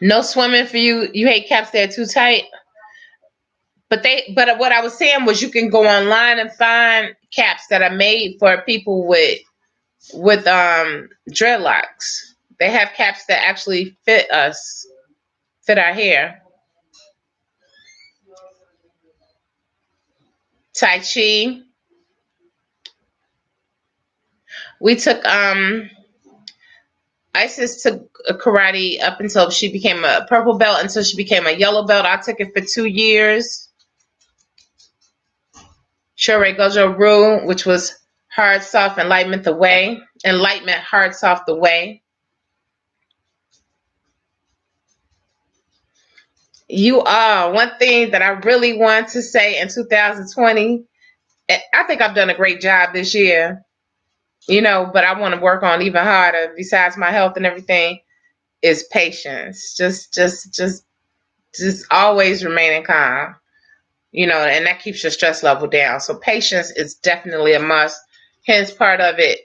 No swimming for you. You hate caps that are too tight. But what I was saying was you can go online and find caps that are made for people with dreadlocks. They have caps that actually fit our hair. Tai Chi. We took Isis took karate up until she became a purple belt, until she became a yellow belt. I took it for 2 years. Shorei Gojo Ryu, which was hard, soft, enlightenment the way. Enlightenment, hard, soft the way. You are one thing that I really want to say in 2020. I think I've done a great job this year. But I want to work on even harder besides my health and everything is patience. Just always remaining calm, and that keeps your stress level down. So patience is definitely a must. Hence part of it,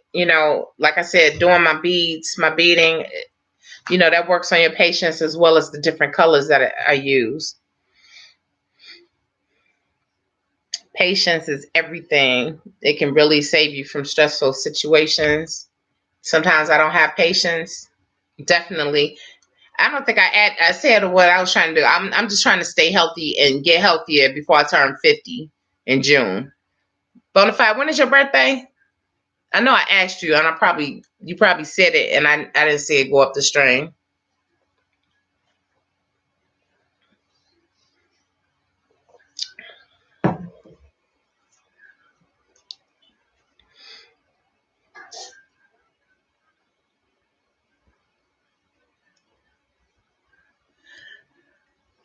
like I said, doing my beads, my beading, that works on your patience as well as the different colors that I use. Patience is everything. It can really save you from stressful situations. Sometimes I don't have patience. Definitely. I don't think I said what I was trying to do. I'm just trying to stay healthy and get healthier before I turn 50 in June. Bonafide, when is your birthday? I know I asked you, and you probably said it, and I didn't see it go up the string.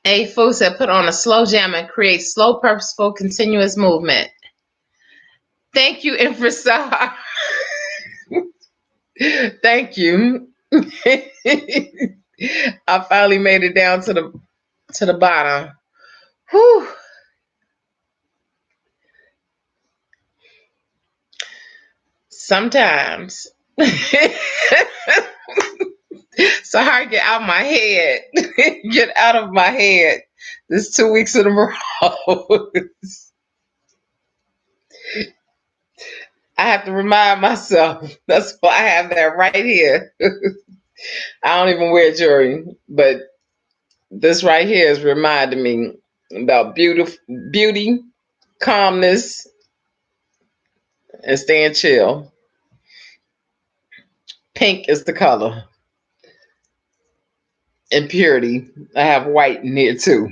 A Food said, put on a slow jam and create slow, purposeful, continuous movement. Thank you, Infrasar. Thank you. I finally made it down to the bottom. Whew. Sometimes. So hard, get out of my head. Get out of my head. This 2 weeks in a row. I have to remind myself. That's why I have that right here. I don't even wear jewelry, but this right here is reminding me about beauty, calmness, and staying chill. Pink is the color. And purity. I have white in here too.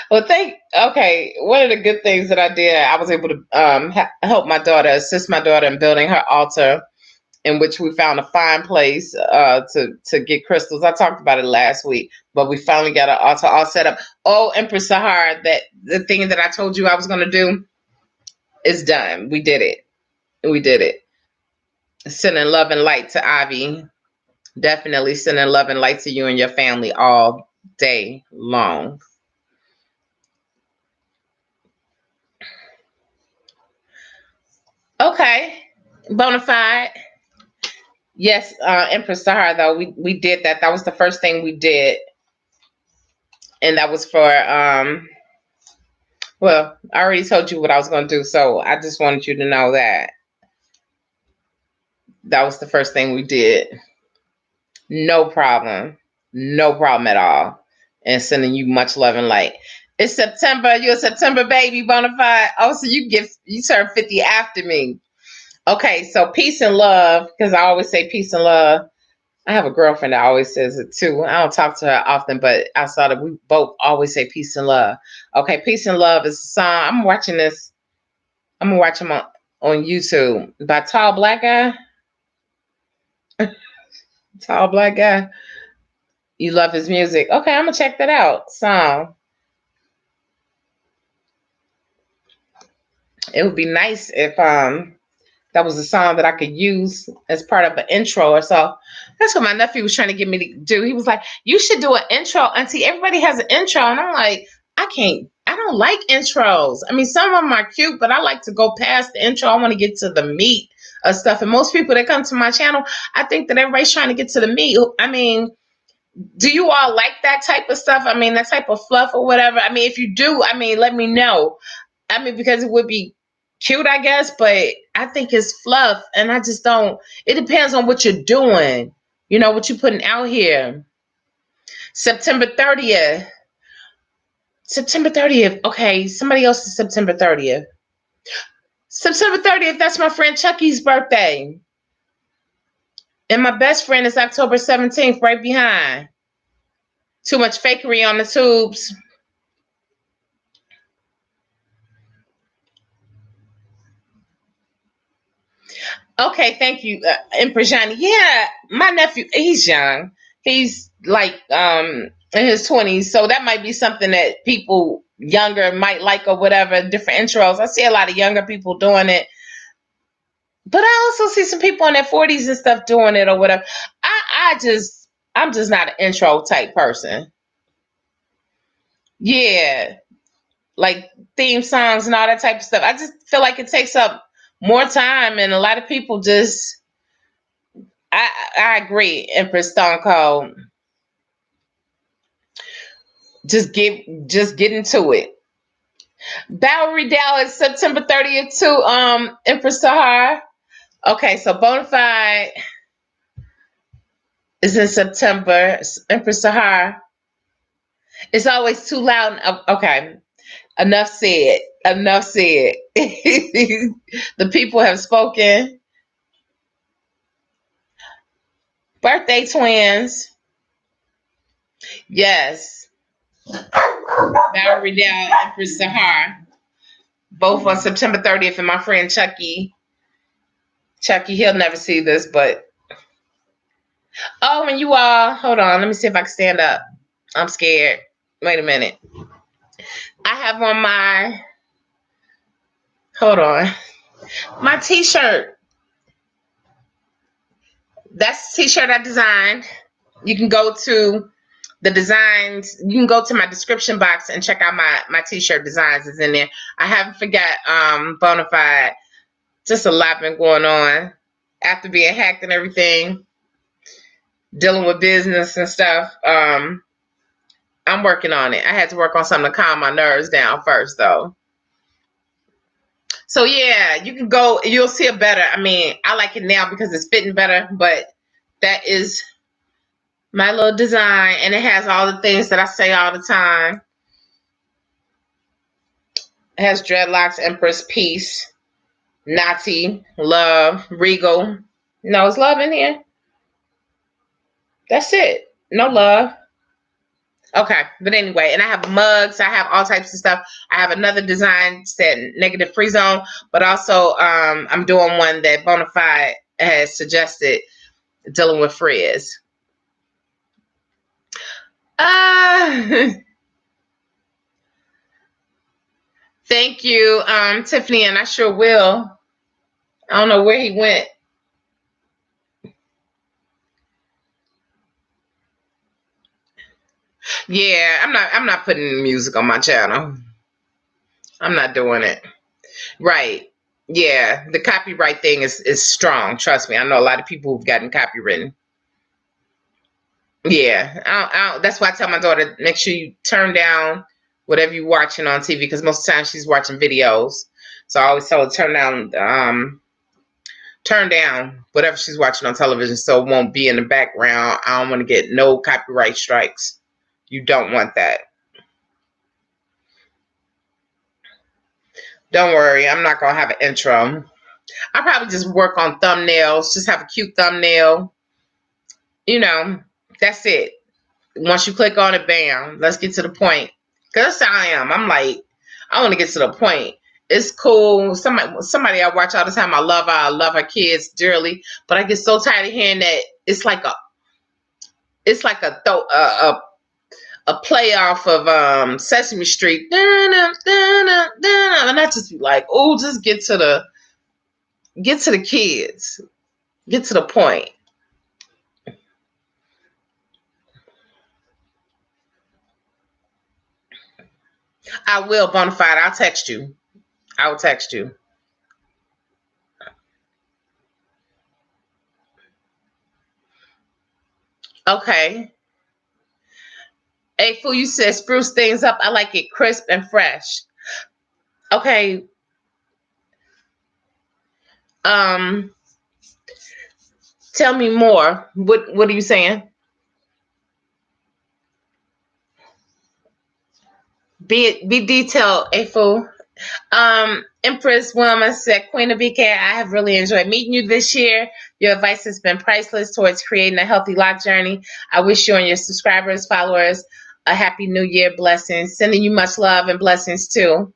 Well, okay. One of the good things that I did, I was able to help my daughter, assist my daughter in building her altar, in which we found a fine place to get crystals. I talked about it last week, but we finally got an altar all set up. Oh, Empress Sahar, that the thing that I told you I was going to do is done. We did it. We did it. Sending love and light to Ivy. Definitely sending love and light to you and your family all day long. Okay, Bonafide. Yes, Empress Sahara, though, we did that. That was the first thing we did. And that was for, well, I already told you what I was going to do. So I just wanted you to know that. That was the first thing we did. No problem. No problem at all. And sending you much love and light. It's September. You're a September baby, Bonafide. Oh, so you turn 50 after me. Okay, so peace and love, because I always say peace and love. I have a girlfriend that always says it too. I don't talk to her often, but I saw that we both always say peace and love. Okay, peace and love is a song. I'm watching this. I'm gonna watch him on YouTube by Tall Black Guy. Tall Black Guy. You love his music. Okay, I'm gonna check that out. Song. It would be nice if that was a song that I could use as part of an intro or so. That's what my nephew was trying to get me to do. He was like, you should do an intro, Auntie. Everybody has an intro. And I'm like, I don't like intros. I mean, some of them are cute, but I like to go past the intro. I want to get to the meat of stuff. And most people that come to my channel, I think that everybody's trying to get to the meat. I mean, do you all like that type of stuff? I mean, that type of fluff or whatever. I mean, if you do, I mean, let me know. I mean, because it would be cute, I guess, but I think it's fluff, and I just don't. It depends on what you're doing, what you're putting out here. September 30th. September 30th. Okay, somebody else is September 30th. September 30th, that's my friend Chucky's birthday. And my best friend is October 17th, right behind. Too much fakery on the tubes. Okay, thank you, Empress Johnny. Yeah, my nephew, he's young. He's like in his 20s, so that might be something that people younger might like or whatever, different intros. I see a lot of younger people doing it. But I also see some people in their 40s and stuff doing it or whatever. I'm just not an intro type person. Yeah, like theme songs and all that type of stuff. I just feel like it takes up more time, and a lot of people just. I agree, Empress Stone Cold. Just get into it. Bowery Dow is September 30th to Empress Sahar. Okay, so Bonafide is in September. Empress Sahar. It's always too loud. Okay, enough said. Enough said. The people have spoken. Birthday twins. Yes. Valerie Dow, Empress Sahar. Both on September 30th. And my friend Chucky, he'll never see this, but. Oh, and you all, hold on. Let me see if I can stand up. I'm scared. Wait a minute. I have on my, hold on, my t-shirt. That's the t-shirt I designed. You can go to the designs. You can go to my description box and check out my t-shirt designs is in there. I haven't forgot Bonafide. Just a lot been going on after being hacked and everything, dealing with business and stuff. I'm working on it. I had to work on something to calm my nerves down first, though. So yeah, you can go. You'll see it better. I mean, I like it now because it's fitting better. But that is my little design, and it has all the things that I say all the time. It has dreadlocks, Empress, peace, Natty, love, regal. No, is love in here? That's it. No love. Okay, but anyway, and I have mugs. I have all types of stuff. I have another design said negative free zone, but also I'm doing one that Bonafide has suggested dealing with frizz. Thank you, Tiffany, and I sure will. I don't know where he went. Yeah, I'm not putting music on my channel. I'm not doing it. Right. Yeah, the copyright thing is strong. Trust me. I know a lot of people who've gotten copywritten. Yeah, that's why I tell my daughter, make sure you turn down whatever you're watching on TV, because most of the time she's watching videos. So I always tell her turn down whatever she's watching on television so it won't be in the background. I don't want to get no copyright strikes. You don't want that. Don't worry, I'm not gonna have an intro. I'll probably just work on thumbnails, just have a cute thumbnail. You know, that's it. Once you click on it, bam, let's get to the point. Because that's how I am. I'm like, I want to get to the point. It's cool. Somebody I watch all the time. I love her. I love her kids dearly. But I get so tired of hearing that it's like a play off of Sesame Street. And I just be like, oh, just get to the kids. Get to the point. I will, Bonafide. I'll text you. I will text you. Okay. Hey, fool, you said spruce things up. I like it crisp and fresh. Okay. Tell me more. What are you saying? Be detailed, a fool. Empress Wilma said, Queen of BK, I have really enjoyed meeting you this year. Your advice has been priceless towards creating a healthy lock journey. I wish you and your subscribers, followers, a happy new year. Blessings. Sending you much love and blessings too.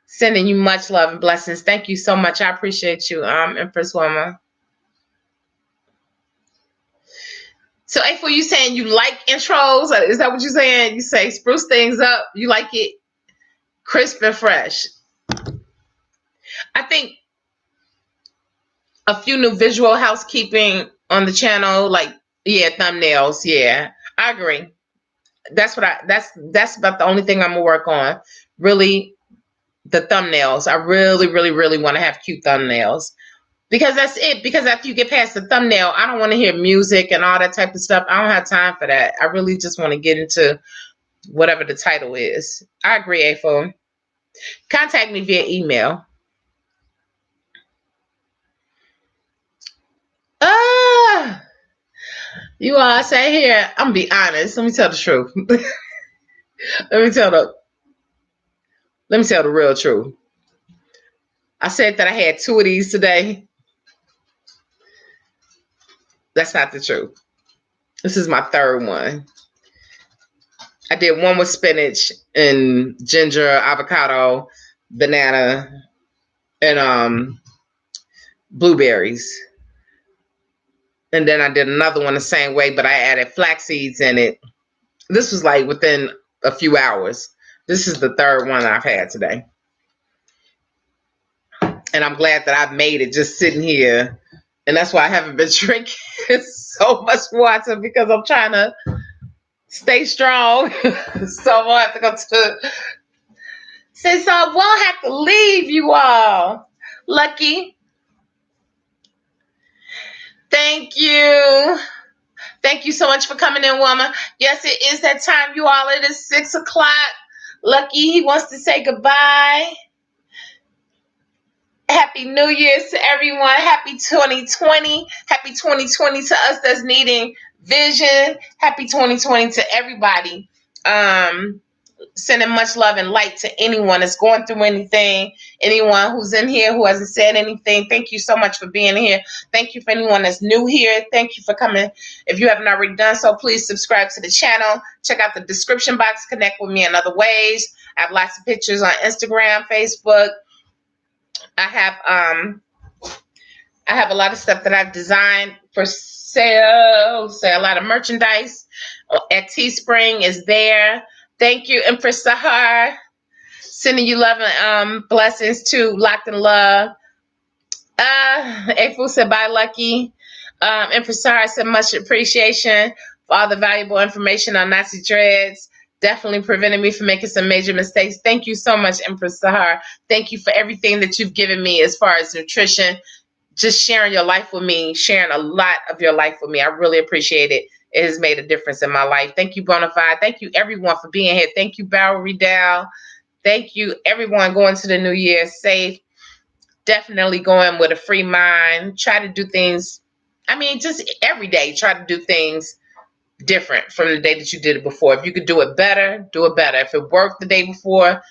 Sending you much love and blessings. Thank you so much. I appreciate you, Empress Wilma. So, April, you saying you like intros? Is that what you're saying? You say spruce things up. You like it crisp and fresh. I think a few new visual housekeeping on the channel, like, yeah, thumbnails. Yeah, I agree. That's about the only thing I'm gonna work on. Really, the thumbnails. I really, really, really want to have cute thumbnails. Because that's it. Because after you get past the thumbnail, I don't want to hear music and all that type of stuff. I don't have time for that. I really just want to get into whatever the title is. I agree, A4. Contact me via email. You all say here, I'm gonna be honest. Let me tell the truth. let me tell the let me tell the real truth. I said that I had 2 of these today. That's not the truth. This is my 3rd one. I did one with spinach and ginger, avocado, banana, and blueberries. And then I did another one the same way, but I added flax seeds in it. This was like within a few hours. This is the 3rd one I've had today. And I'm glad that I've made it just sitting here. And that's why I haven't been drinking so much water, because I'm trying to stay strong. So I'll have to go to... Since I won't have to leave you all. Lucky. Thank you. Thank you so much for coming in, woman. Yes, it is that time, you all. It is 6 o'clock. Lucky, he wants to say goodbye. Happy New Year's to everyone. Happy 2020. Happy 2020 to us that's needing vision. Happy 2020 to everybody. Sending much love and light to anyone that's going through anything. Anyone who's in here who hasn't said anything, thank you so much for being here. Thank you for anyone that's new here. Thank you for coming. If you haven't already done so, please subscribe to the channel. Check out the description box. Connect with me in other ways. I have lots of pictures on Instagram, Facebook. I have a lot of stuff that I've designed for sale. A lot of merchandise at Teespring is there. Thank you, Empress Sahar. Sending you love and blessings too. Locked in love. April said bye, Lucky. Empress Sahar said much appreciation for all the valuable information on Nazi dreads. Definitely prevented me from making some major mistakes. Thank you so much, Empress Sahar. Thank you for everything that you've given me as far as nutrition. Just sharing your life with me, sharing a lot of your life with me. I really appreciate it. It has made a difference in my life. Thank you, Bonafide. Thank you, everyone, for being here. Thank you, Barrel Riddell. Thank you, everyone, going to the new year safe. Definitely going with a free mind. Try to do things, just every day, try to do things different from the day that you did it before. If you could do it better, do it better. If it worked the day before,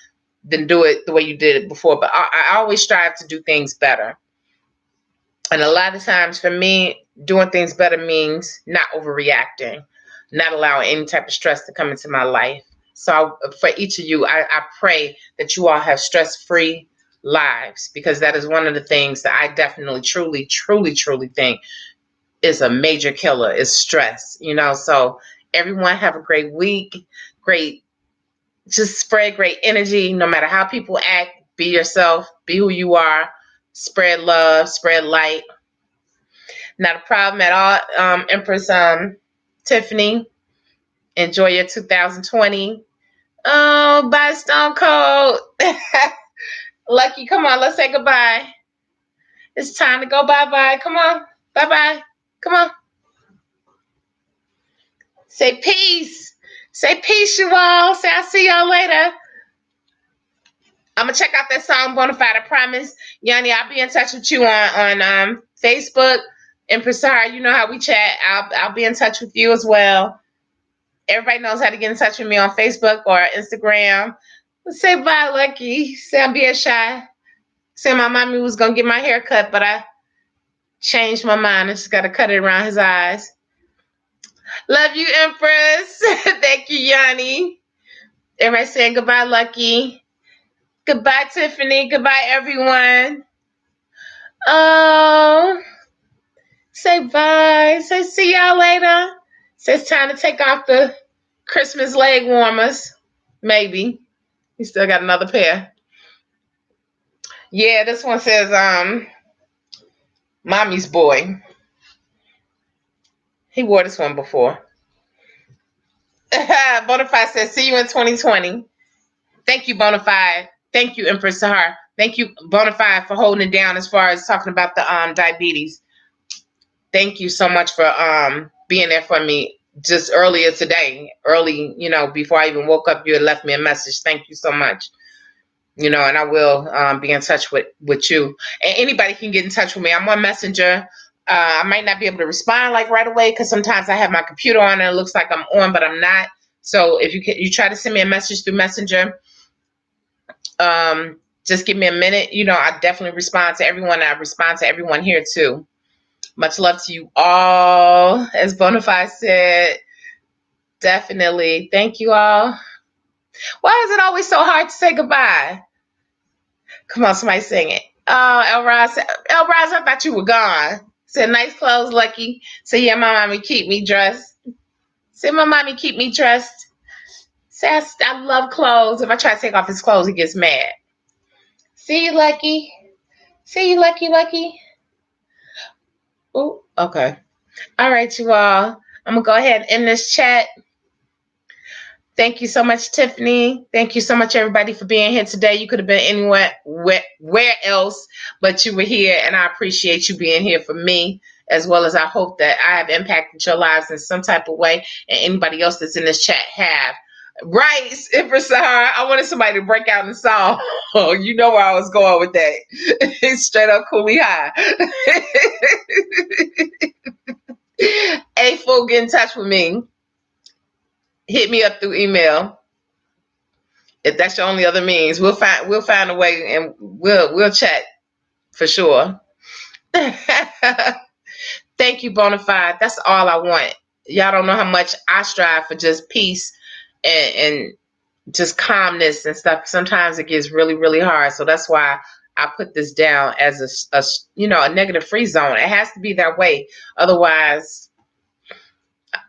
then do it the way you did it before. But I always strive to do things better. And a lot of times for me, doing things better means not overreacting, not allowing any type of stress to come into my life. So for each of you, I pray that you all have stress-free lives, because that is one of the things that I definitely, truly, truly, truly think is a major killer, is stress. So everyone have a great week. Just spread great energy. No matter how people act, be yourself, be who you are. Spread love, spread light. Not a problem at all. Empress Tiffany, enjoy your 2020. Oh, bye, Stone Cold. Lucky, come on, let's say goodbye. It's time to go bye-bye. Come on, bye-bye. Come on. Say peace. Say peace, you all. Say I'll see y'all later. I'm going to check out that song, Bonafide, I promise. Yanni, I'll be in touch with you on Facebook. Empress Sahar, you know how we chat. I'll be in touch with you as well. Everybody knows how to get in touch with me on Facebook or Instagram. Say bye, Lucky. Say I'm being shy. Say my mommy was going to get my hair cut, but I changed my mind. I just got to cut it around his eyes. Love you, Empress. Thank you, Yanni. Everybody saying goodbye, Lucky. Goodbye, Tiffany. Goodbye, everyone. Oh, say bye. Say see y'all later. Say it's time to take off the Christmas leg warmers. Maybe. We still got another pair. Yeah, this one says, Mommy's boy. He wore this one before. Bonafide says, see you in 2020. Thank you, Bonafide. Thank you, Empress Sahar. Thank you, Bonafide, for holding it down as far as talking about the diabetes. Thank you so much for being there for me just earlier today. Early, before I even woke up, you had left me a message. Thank you so much. And I will be in touch with you. And anybody can get in touch with me. I'm on Messenger. I might not be able to respond like right away because sometimes I have my computer on and it looks like I'm on, but I'm not. So if you try to send me a message through Messenger, just give me a minute. I definitely respond to everyone. I respond to everyone here too. Much love to you all. As Bonafide said, definitely. Thank you all. Why is it always so hard to say goodbye? Come on, somebody sing it. Oh, Elroz, I thought you were gone. Said, nice clothes, Lucky. Say, yeah, my mommy keep me dressed. Say, my mommy keep me dressed. Say, I love clothes. If I try to take off his clothes, he gets mad. See you, Lucky. See you, Lucky. Oh, okay. All right, you all. I'm going to go ahead and end this chat. Thank you so much, Tiffany. Thank you so much, everybody, for being here today. You could have been anywhere where else, but you were here, and I appreciate you being here for me, as well as I hope that I have impacted your lives in some type of way, and anybody else that's in this chat have. Right, Empress Sahara, I wanted somebody to break out in song. Oh, you know where I was going with that. Straight up Coolie High. Hey, fool, get in touch with me. Hit me up through email. If that's your only other means, we'll find a way, and we'll chat for sure. Thank you, Bonafide. That's all I want. Y'all don't know how much I strive for just peace and just calmness and stuff. Sometimes it gets really, really hard. So that's why I put this down as a negative free zone. It has to be that way. Otherwise,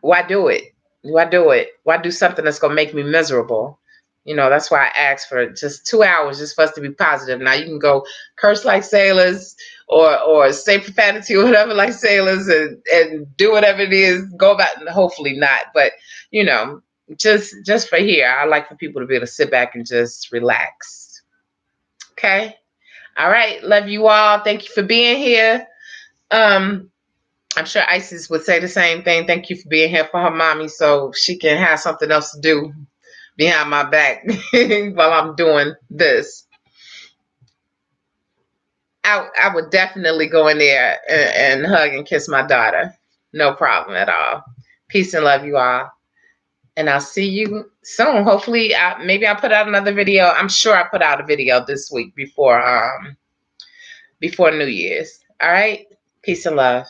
why do it? Why do it? Why do something that's going to make me miserable? That's why I asked for just 2 hours just for us to be positive. Now you can go curse like sailors or say profanity or whatever like sailors and do whatever it is. Go about, hopefully not. But, just for here, I like for people to be able to sit back and just relax. Okay? All right. Love you all. Thank you for being here. I'm sure Isis would say the same thing. Thank you for being here for her mommy so she can have something else to do behind my back while I'm doing this. I would definitely go in there and hug and kiss my daughter. No problem at all. Peace and love you all. And I'll see you soon. Hopefully, maybe I'll put out another video. I'm sure I put out a video this week before New Year's. All right? Peace and love.